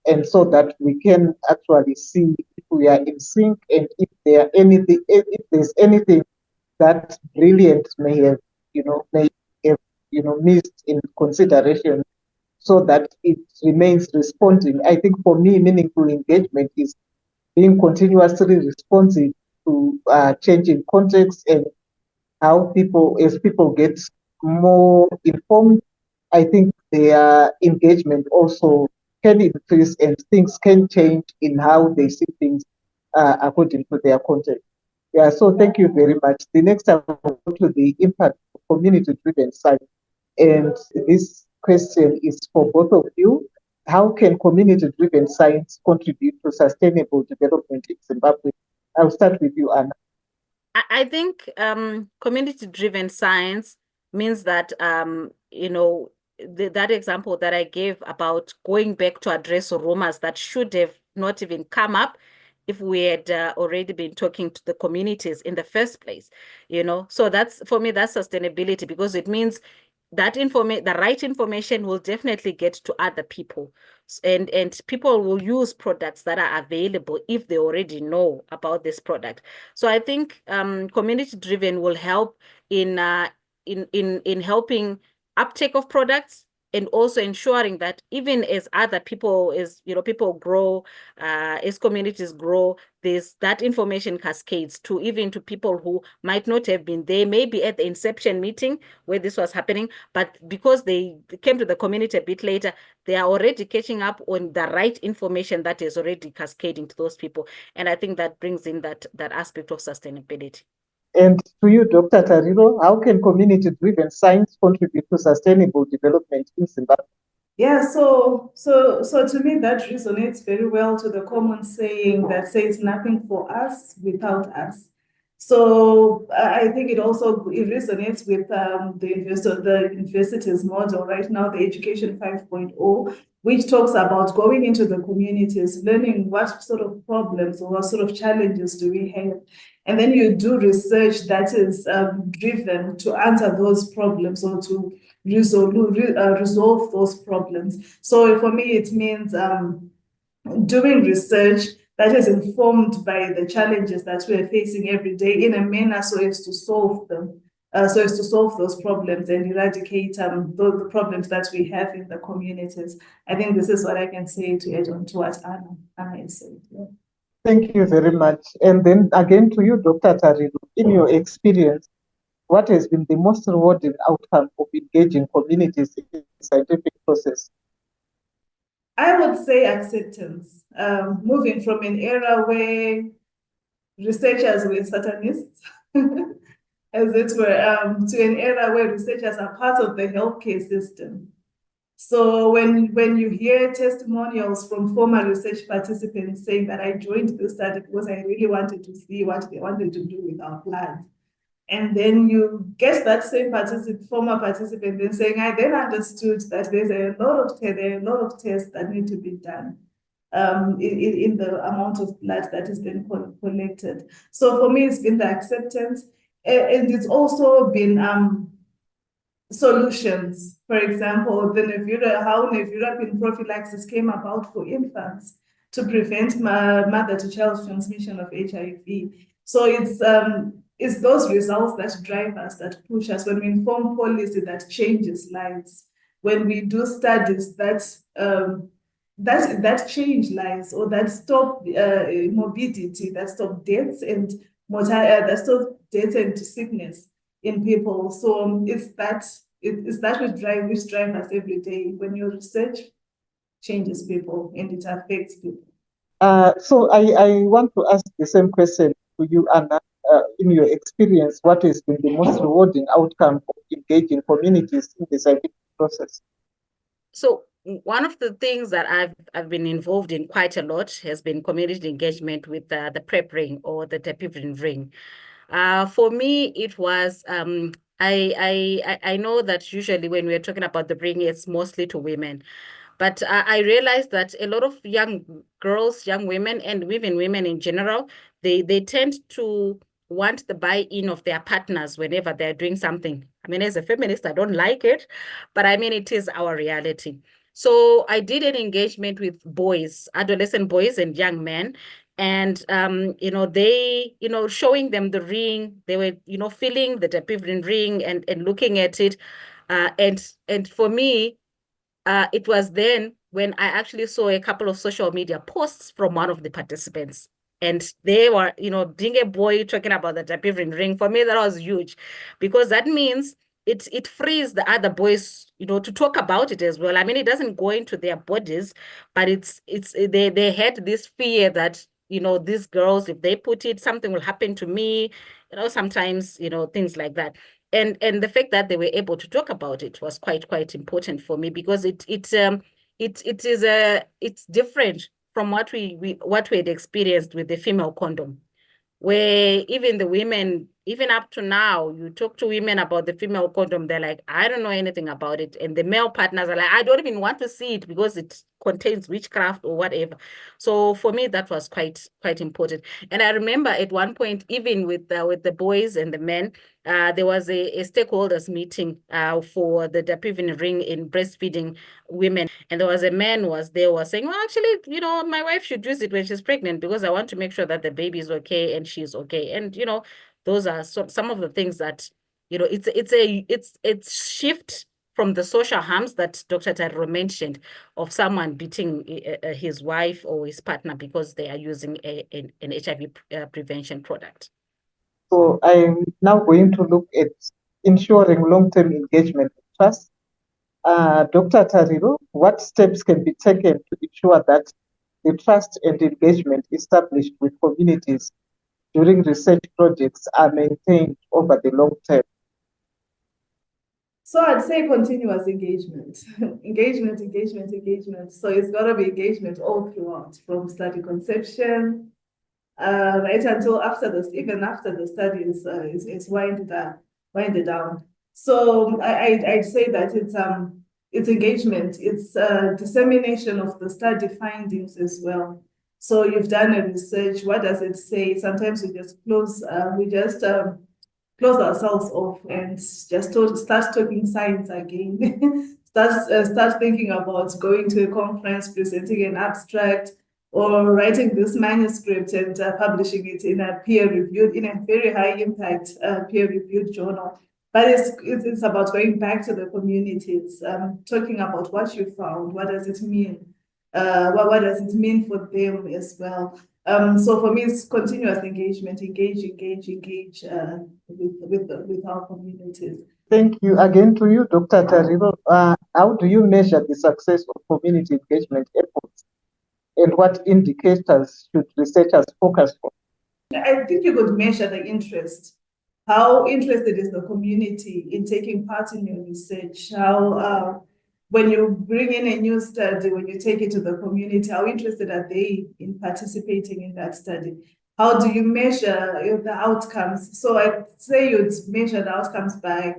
and so that we can actually see if we are in sync, and if there's anything that Brilliant may have missed in consideration, so that it remains responding. I think for me, meaningful engagement is being continuously responsive to changing context, and how as people get more informed, I think their engagement also can increase, and things can change in how they see things according to their context. Yeah, so thank you very much. The next I will go to the impact of community-driven science. And this question is for both of you. How can community-driven science contribute to sustainable development in Zimbabwe? I'll start with you, Anna. I think community-driven science means that, that example that I gave about going back to address rumors that should have not even come up if we had already been talking to the communities in the first place, So that's, for me, that's sustainability, because it means that the right information will definitely get to other people, and people will use products that are available if they already know about this product. So I think community driven will help in helping uptake of products, and also ensuring that even as other people, as people grow, as communities grow, that information cascades to even to people who might not have been there, maybe at the inception meeting where this was happening, but because they came to the community a bit later, they are already catching up on the right information that is already cascading to those people. And I think that brings in that aspect of sustainability. And to you, Dr. Tariro, how can community-driven science contribute to sustainable development in Zimbabwe? Yeah, so to me that resonates very well to the common saying that says nothing for us without us. So I think it resonates with the university's model right now, the Education 5.0, which talks about going into the communities, learning what sort of problems or what sort of challenges do we have. And then you do research that is driven to answer those problems or to resolve those problems. So for me, it means doing research that is informed by the challenges that we are facing every day in a manner so as to solve them, so as to solve those problems and eradicate the problems that we have in the communities. I think this is what I can say to add on to what Anna is saying. Yeah. Thank you very much. And then again to you, Dr. Tariro, in your experience, what has been the most rewarding outcome of engaging communities in the scientific process? I would say acceptance. Moving from an era where researchers were Satanists, as it were, to an era where researchers are part of the healthcare system. So when you hear testimonials from former research participants saying that I joined this study because I really wanted to see what they wanted to do with our blood, and then you get that same former participant then saying, I then understood that there are a lot of tests that need to be done in the amount of blood that is then collected. So for me, it's been the acceptance, and it's also been solutions. For example, how nevirapine prophylaxis came about for infants to prevent mother-to-child transmission of HIV. So it's those results that drive us, that push us. When we inform policy that changes lives, when we do studies that change lives, or that stop morbidity, that stop deaths and that stop death and sickness in people. So it's that which drive us every day. When your research changes people and it affects people. So I want to ask the same question to you, Anna. In your experience, what has been the most rewarding outcome of engaging communities in the scientific process? So one of the things that I've been involved in quite a lot has been community engagement with the PrEP ring, or the Tariro ring. For me, it was I know that usually when we're talking about the ring, it's mostly to women. But I realized that a lot of young girls, young women, and even women in general, they tend to want the buy-in of their partners whenever they're doing something. I mean, as a feminist, I don't like it, but I mean, it is our reality. So I did an engagement with boys, adolescent boys and young men. And, they, showing them the ring, they were, feeling the Tariro ring and looking at it. And for me, it was then when I actually saw a couple of social media posts from one of the participants. And they were, being a boy talking about the Tariro ring. For me, that was huge, because that means it frees the other boys, to talk about it as well. I mean, it doesn't go into their bodies, but they had this fear that, these girls, if they put it, something will happen to me, sometimes, things like that. And the fact that they were able to talk about it was quite important for me, because it's different from what we had experienced with the female condom, where even the women, even up to now, you talk to women about the female condom, they're like, I don't know anything about it. And the male partners are like, I don't even want to see it because it contains witchcraft or whatever. So for me, that was quite important. And I remember at one point, even with the boys and the men, there was a stakeholders meeting for the Dapivin ring in breastfeeding women. And there was a man was saying, well, actually, you know, my wife should use it when she's pregnant because I want to make sure that the baby is okay and she's okay. And, you know, those are some of the things that, you know, it's shift from the social harms that Dr. Tariro mentioned of someone beating his wife or his partner because they are using an HIV prevention product. So I'm now going to look at ensuring long-term engagement and trust. Dr. Tariro, what steps can be taken to ensure that the trust and engagement established with communities during research projects are maintained over the long term? So I'd say continuous engagement. engagement. So it's got to be engagement all throughout, from study conception, right until even after the study is winded down. So I'd say that it's engagement, it's dissemination of the study findings as well. So you've done a research, what does it say? Sometimes we just close ourselves off and just start talking science again. start thinking about going to a conference, presenting an abstract, or writing this manuscript and publishing it in a very high impact peer-reviewed journal. But it's about going back to the communities, talking about what you found, what does it mean, what does it mean for them as well. So for me, it's continuous engagement, engage with our communities. Thank you again to you, Dr. Tariro. How do you measure the success of community engagement efforts, and what indicators should researchers focus on? I think you could measure the interest. How interested is the community in taking part in your research? How, when you bring in a new study, when you take it to the community, how interested are they in participating in that study? How do you measure the outcomes? So I'd say you'd measure the outcomes by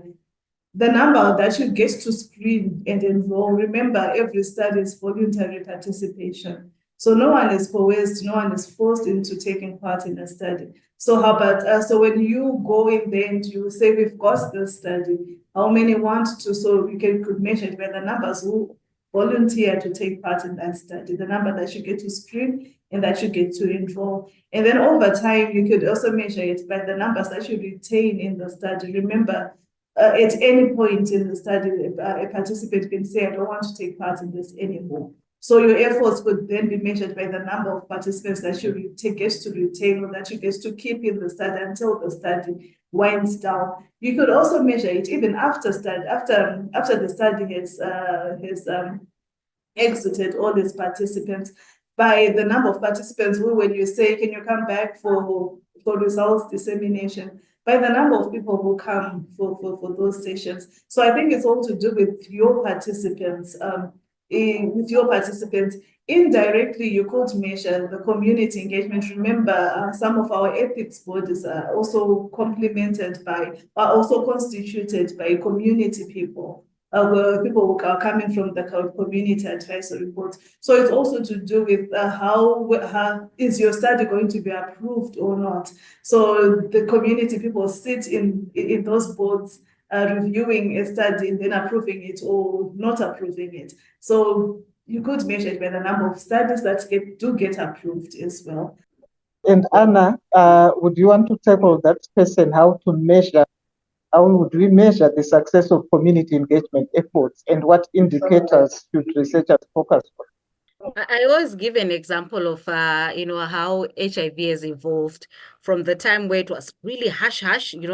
the number that you get to screen and enroll. Remember, every study is voluntary participation. So no one is coerced, no one is forced into taking part in a study. So how about, so when you go in there and you say, we've got this study, how many want to, so we could measure it by the numbers who volunteer to take part in that study, the number that you get to screen and that you get to enroll. And then over time, you could also measure it by the numbers that you retain in the study. Remember, at any point in the study, a participant can say, I don't want to take part in this anymore. So your efforts could then be measured by the number of participants that you get to retain or that you get to keep in the study until the study winds down. You could also measure it even after the study has exited all its participants by the number of participants who, when you say, can you come back for results dissemination, by the number of people who come for those sessions. So I think it's all to do with your participants. Indirectly, you could measure the community engagement. Remember, some of our ethics bodies are also constituted by community people. People who are coming from the community advisory board. So it's also to do with how is your study going to be approved or not. So the community people sit in those boards, reviewing a study and then approving it or not approving it. So you could measure it by the number of studies that do get approved as well. And Anna, would you want to tackle that question, how would we measure the success of community engagement efforts, and what indicators should researchers focus on? I always give an example of, how HIV has evolved from the time where it was really hush.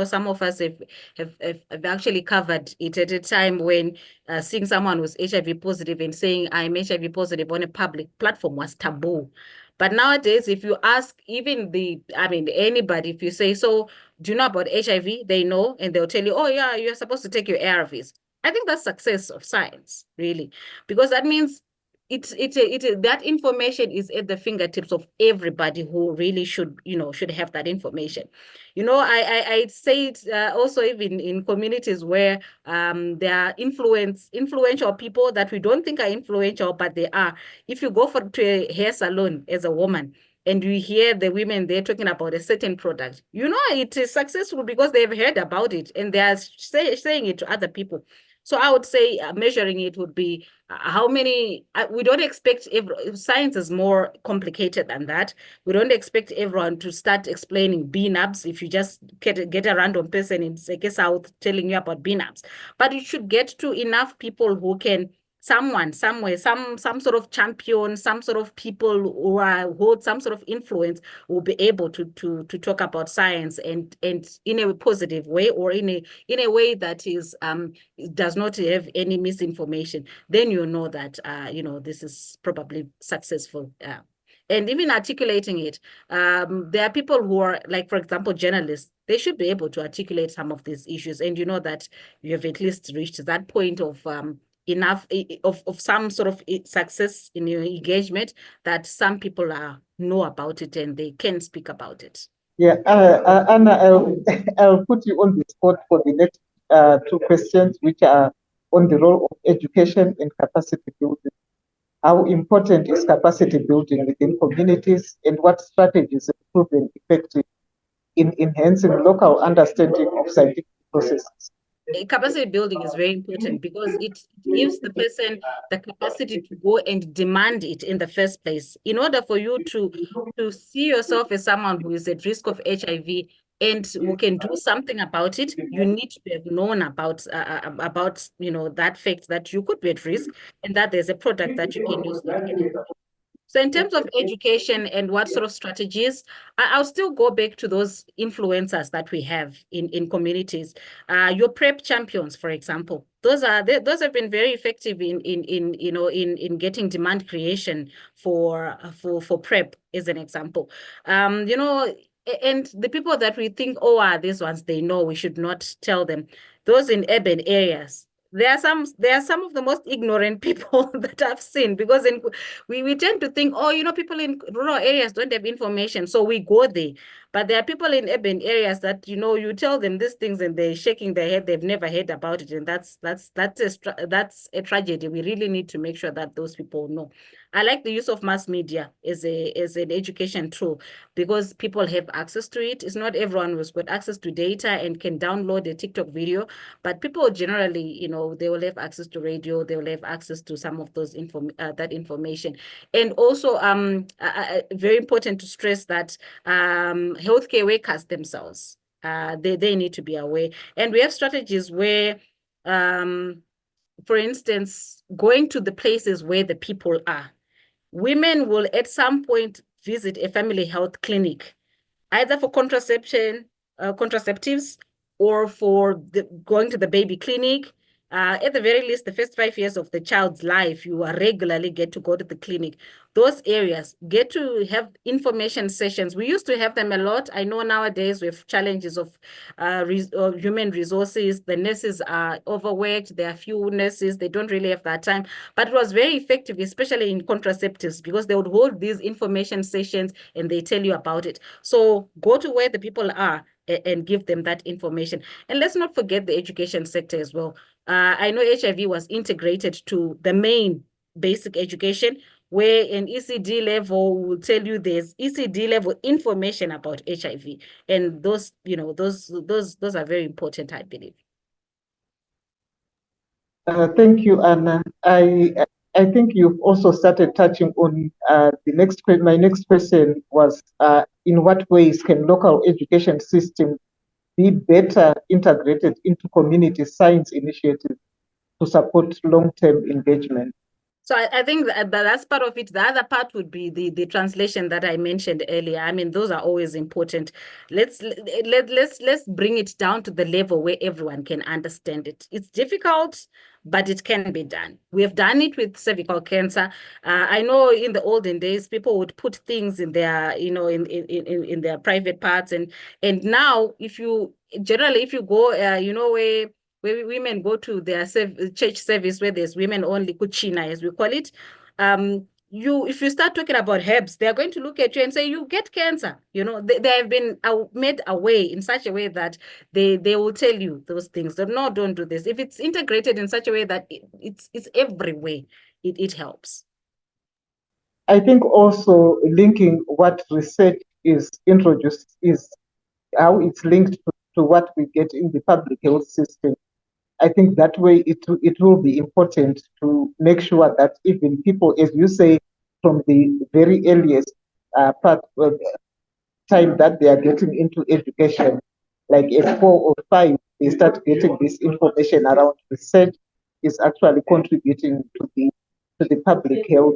Some of us have actually covered it at a time when seeing someone who's HIV positive and saying I'm HIV positive on a public platform was taboo. But nowadays, if you ask even anybody, if you say, so do you know about HIV? They know, and they'll tell you, oh yeah, you're supposed to take your ARVs. I think that's success of science, really, because that means that information is at the fingertips of everybody who really should have that information. I say it also even in communities where there are influential people that we don't think are influential, but they are. If you go to a hair salon as a woman and you hear the women there talking about a certain product, it is successful because they've heard about it and they are saying it to other people. So I would say measuring it would be how many. We don't expect science is more complicated than that. We don't expect everyone to start explaining BNABs if you just get a random person in Seke South telling you about BNABs. But you should get to enough people who can, someone, somewhere, some sort of champion, some sort of people who hold some sort of influence will be able to talk about science and in a positive way, or in a way that is does not have any misinformation. Then you know that this is probably successful. And even articulating it, there are people who are, like, for example, journalists. They should be able to articulate some of these issues, and you know that you have at least reached that point of enough of some sort of success in your engagement that some people know about it and they can speak about it. Yeah, Anna, I'll put you on the spot for the next two questions, which are on the role of education and capacity building. How important is capacity building within communities, and what strategies have proven effective in enhancing local understanding of scientific processes? Capacity building is very important because it gives the person the capacity to go and demand it in the first place. In order for you to see yourself as someone who is at risk of HIV and who can do something about it, you need to have known about that fact that you could be at risk and that there's a product that you can use that can help. So in terms of education and what sort of strategies, I'll still go back to those influencers that we have in communities. Your PrEP champions, for example, those have been very effective in getting demand creation for PrEP, as an example. And the people that we think, these ones, they know, we should not tell them. Those in urban areas, there are some of the most ignorant people that I've seen, because we tend to think, people in rural areas don't have information, so we go there. But there are people in urban areas that you tell them these things and they're shaking their head, they've never heard about it, and that's a tragedy. We really need to make sure that those people know. I like the use of mass media as an education tool, because people have access to it. It's not everyone who's got access to data and can download a TikTok video, but people generally, they will have access to radio, they will have access to some of those that information. And also, very important to stress that healthcare workers themselves, they need to be aware. And we have strategies where, for instance, going to the places where the people are. Women will at some point visit a family health clinic, either for contraception, contraceptives, or for going to the baby clinic. At the very least, the first 5 years of the child's life, you regularly get to go to the clinic. Those areas get to have information sessions. We used to have them a lot. I know nowadays we have challenges of human resources. The nurses are overworked. There are few nurses. They don't really have that time. But it was very effective, especially in contraceptives, because they would hold these information sessions and they tell you about it. So go to where the people are and give them that information. And let's not forget the education sector as well. I know HIV was integrated to the main basic education, where an ECD level will tell you there's ECD level information about HIV. And those are very important, I believe. Thank you, Anna. I think you've also started touching on my next question was, in what ways can local education systems be better integrated into community science initiatives to support long-term engagement? So I think that's part of it. The other part would be the translation that I mentioned earlier. I mean, those are always important. Let's bring it down to the level where everyone can understand it. It's difficult, but it can be done. We have done it with cervical cancer. I know in the olden days, people would put things in their, in their private parts, and now if you go, where women go to their church service, where there's women only, kuchina as we call it, if you start talking about herbs, they're going to look at you and say, you get cancer. They have been made away in such a way that they will tell you those things. So no, don't do this. If it's integrated in such a way that it's every way, it helps. I think also linking what research is introduced is how it's linked to what we get in the public health system. I think that way it will be important to make sure that even people, as you say, from the very earliest time that they are getting into education, like at 4 or 5, they start getting this information around research is actually contributing to the public health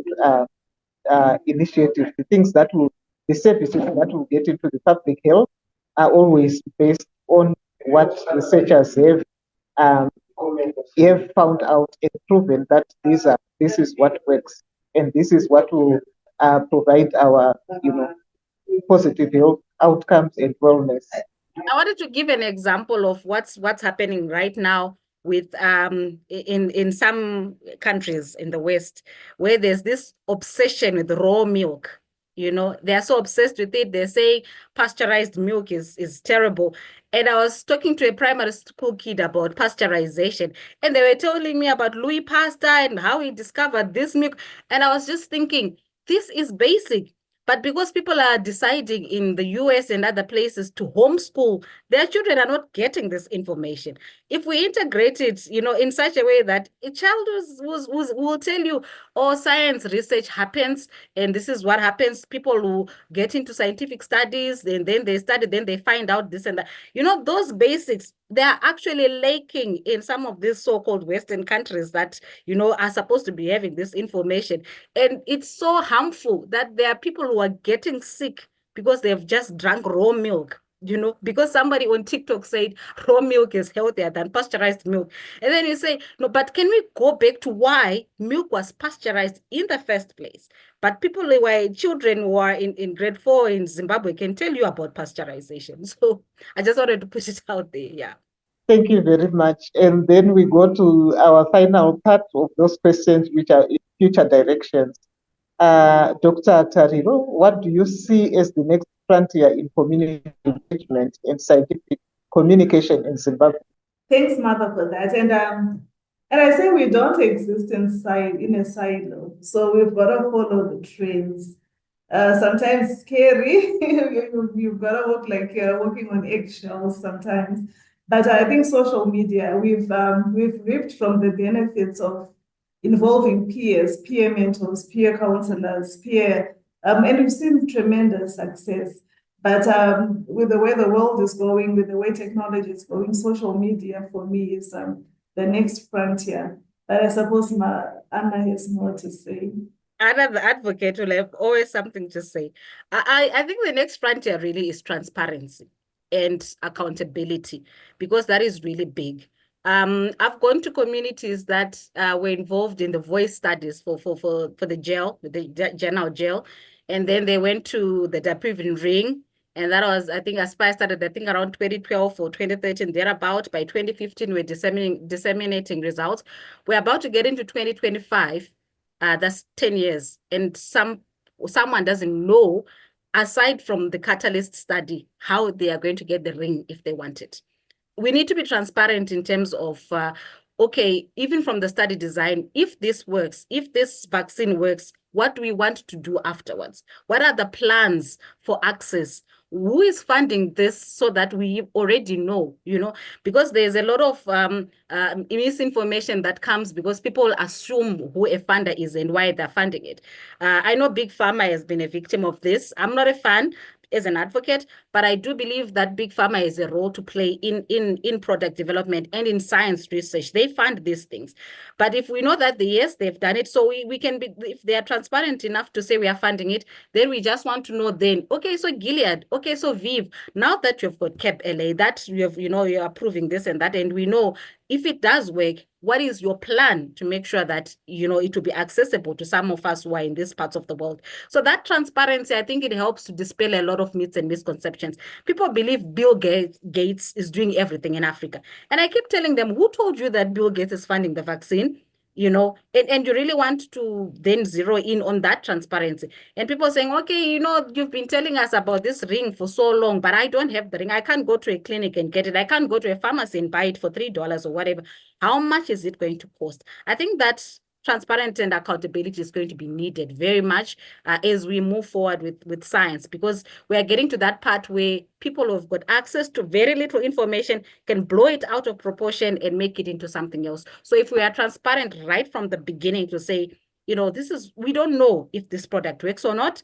initiatives. The services that will get into the public health are always based on what researchers um, have found out and proven that this is what works and this is what will provide our positive health outcomes and wellness. I wanted to give an example of what's happening right now with in some countries in the West, where there's this obsession with raw milk. They're so obsessed with it. They say pasteurized milk is terrible. And I was talking to a primary school kid about pasteurization, and they were telling me about Louis Pasteur and how he discovered this milk. And I was just thinking, this is basic. But because people are deciding in the US and other places to homeschool, their children are not getting this information. If we integrate it, in such a way that a child will tell you, oh, science research happens, and this is what happens. People who get into scientific studies, and then they study, then they find out this and that. Those basics, they are actually lacking in some of these so-called Western countries that, are supposed to be having this information. And it's so harmful that there are people who are getting sick because they've just drank raw milk, because somebody on TikTok said raw milk is healthier than pasteurized milk. And then you say, no, but can we go back to why milk was pasteurized in the first place? But children who are in grade 4 in Zimbabwe can tell you about pasteurization. So I just wanted to put it out there. Yeah. Thank you very much. And then we go to our final part of those questions, which are in future directions. Dr. Tariro, what do you see as the next frontier in community engagement and scientific communication in Zimbabwe? Thanks, Mother, for that. And I say we don't exist in a silo, so we've got to follow the trends. Sometimes scary. You've got to work like you're walking on eggshells sometimes. But I think social media, we've reaped from the benefits of involving peers, peer mentors, peer counselors, and we've seen tremendous success. But with the way the world is going, with the way technology is going, social media for me is the next frontier. But I suppose Anna has more to say. Anna, the advocate, will have always something to say. I think the next frontier really is transparency and accountability, because that is really big. I've gone to communities that were involved in the voice studies for the jail, the general jail, and then they went to the Dapivian ring, and that was, I think, Aspire started, I think, around 2012 or 2013, thereabout. By 2015, we're disseminating results. We're about to get into 2025. That's 10 years, and someone doesn't know, aside from the Catalyst study, how they are going to get the ring if they want it. We need to be transparent in terms of, okay, even from the study design, if this works, if this vaccine works, what do we want to do afterwards? What are the plans for access? Who is funding this, so that we already know, because there's a lot of misinformation that comes because people assume who a funder is and why they're funding it. I know Big Pharma has been a victim of this. I'm not a fan as an advocate, but I do believe that Big Pharma has a role to play in product development and in science research. They fund these things. But if we know that yes, they've done it, so we can be, if they are transparent enough to say we are funding it, then we just want to know then, okay, so Gilead, okay, so Viv, now that you've got Cap LA, that you have, you're approving this and that, and we know if it does work, what is your plan to make sure that, it will be accessible to some of us who are in these parts of the world? So that transparency, I think it helps to dispel a lot of myths and misconceptions. People believe Bill Gates is doing everything in Africa. And I keep telling them, who told you that Bill Gates is funding the vaccine? and you really want to then zero in on that transparency. And people saying, okay, you've been telling us about this ring for so long, but I don't have the ring. I can't go to a clinic and get it. I can't go to a pharmacy and buy it for $3 or whatever. How much is it going to cost? I think that transparency and accountability is going to be needed very much as we move forward with science, because we are getting to that part where people who have got access to very little information can blow it out of proportion and make it into something else. So if we are transparent right from the beginning to say, we don't know if this product works or not,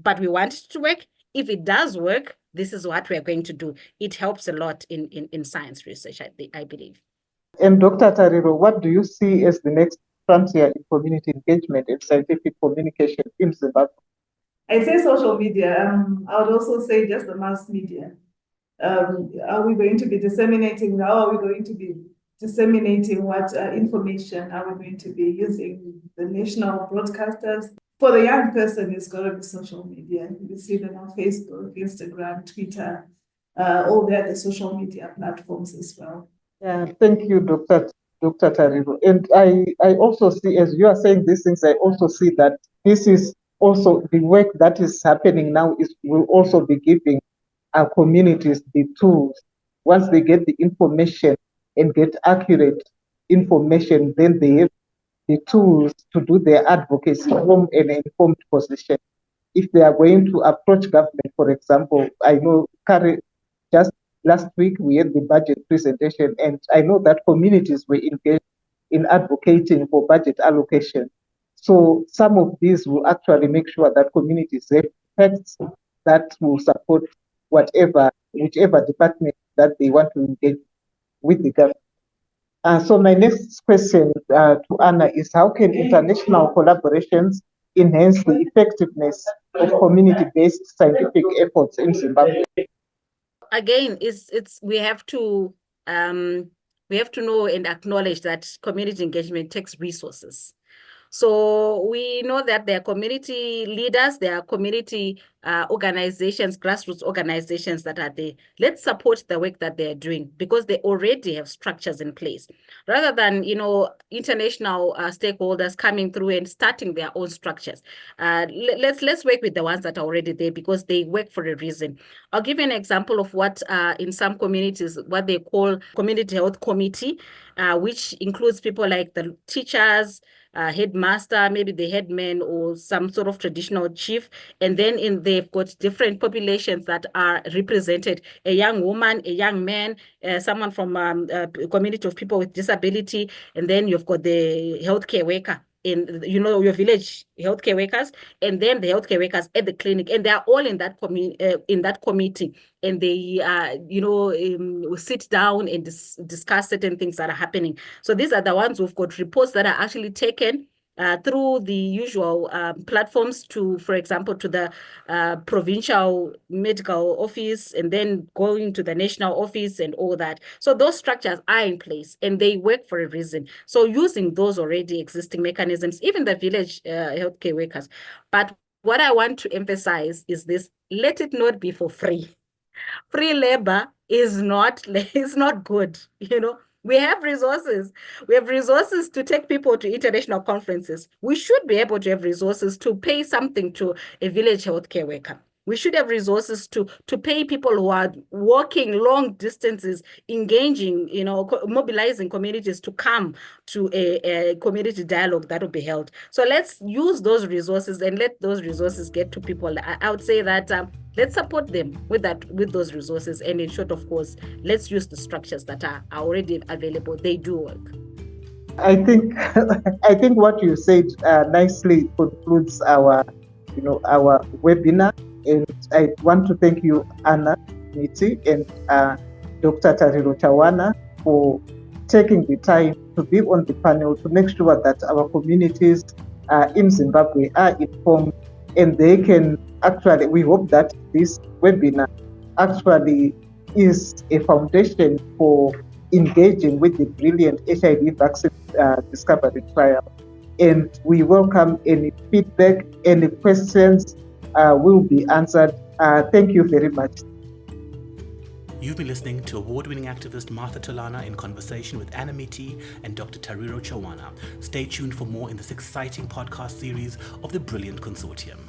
but we want it to work. If it does work, this is what we are going to do. It helps a lot in science research, I believe. And Dr. Tariro, what do you see as the next frontier in community engagement and scientific communication in Zimbabwe? I say social media. I would also say just the mass media. Are we going to be disseminating? How are we going to be disseminating what information are we going to be using? The national broadcasters. For the young person, it's got to be social media. You see them on Facebook, Instagram, Twitter, all the other social media platforms as well. Yeah, thank you, Dr. Tariro. And I also see, as you are saying these things, I also see that this is also the work that is happening now will also be giving our communities the tools. Once they get the information and get accurate information, then they have the tools to do their advocacy from an informed position. If they are going to approach government, for example, I know just last week we had the budget presentation, and I know that communities were engaged in advocating for budget allocation. So some of these will actually make sure that communities have facts that will support whichever department that they want to engage with the government. So my next question to Anna is, how can international collaborations enhance the effectiveness of community-based scientific efforts in Zimbabwe? Again, we have to know and acknowledge that community engagement takes resources. So we know that there are community leaders, there are community organizations, grassroots organizations that are there. Let's support the work that they're doing, because they already have structures in place. Rather than, international stakeholders coming through and starting their own structures. Let's work with the ones that are already there, because they work for a reason. I'll give you an example of what in some communities, what they call community health committee, which includes people like the teachers, headmaster, maybe the headman or some sort of traditional chief. And then they've got different populations that are represented: a young woman, a young man, someone from a community of people with disability. And then you've got the healthcare worker in, your village healthcare workers, and then the healthcare workers at the clinic, and they are all in that committee, and they sit down and discuss certain things that are happening. So these are the ones who've got reports that are actually taken through the usual platforms to, for example, to the provincial medical office, and then going to the national office and all that. So those structures are in place and they work for a reason. So using those already existing mechanisms, even the village healthcare workers. But what I want to emphasize is this: let it not be for free. Free labor is not good, We have resources. We have resources to take people to international conferences. We should be able to have resources to pay something to a village healthcare worker. We should have resources to pay people who are walking long distances, engaging, mobilizing communities to come to a community dialogue that will be held. So let's use those resources and let those resources get to people. I would say that let's support them with those resources. And in short, of course, let's use the structures that are already available. They do work. I think what you said nicely concludes our webinar. And I want to thank you, Anna, Miti, and Dr. Tariro Chawana for taking the time to be on the panel to make sure that our communities in Zimbabwe are informed, and they can actually, we hope that this webinar actually is a foundation for engaging with the brilliant HIV vaccine discovery trial. And we welcome any feedback, any questions will be answered. Thank you very much. You've been listening to award-winning activist Martha Tholanah in conversation with Miti and Dr. Tariro Chawana. Stay tuned for more in this exciting podcast series of the brilliant Consortium.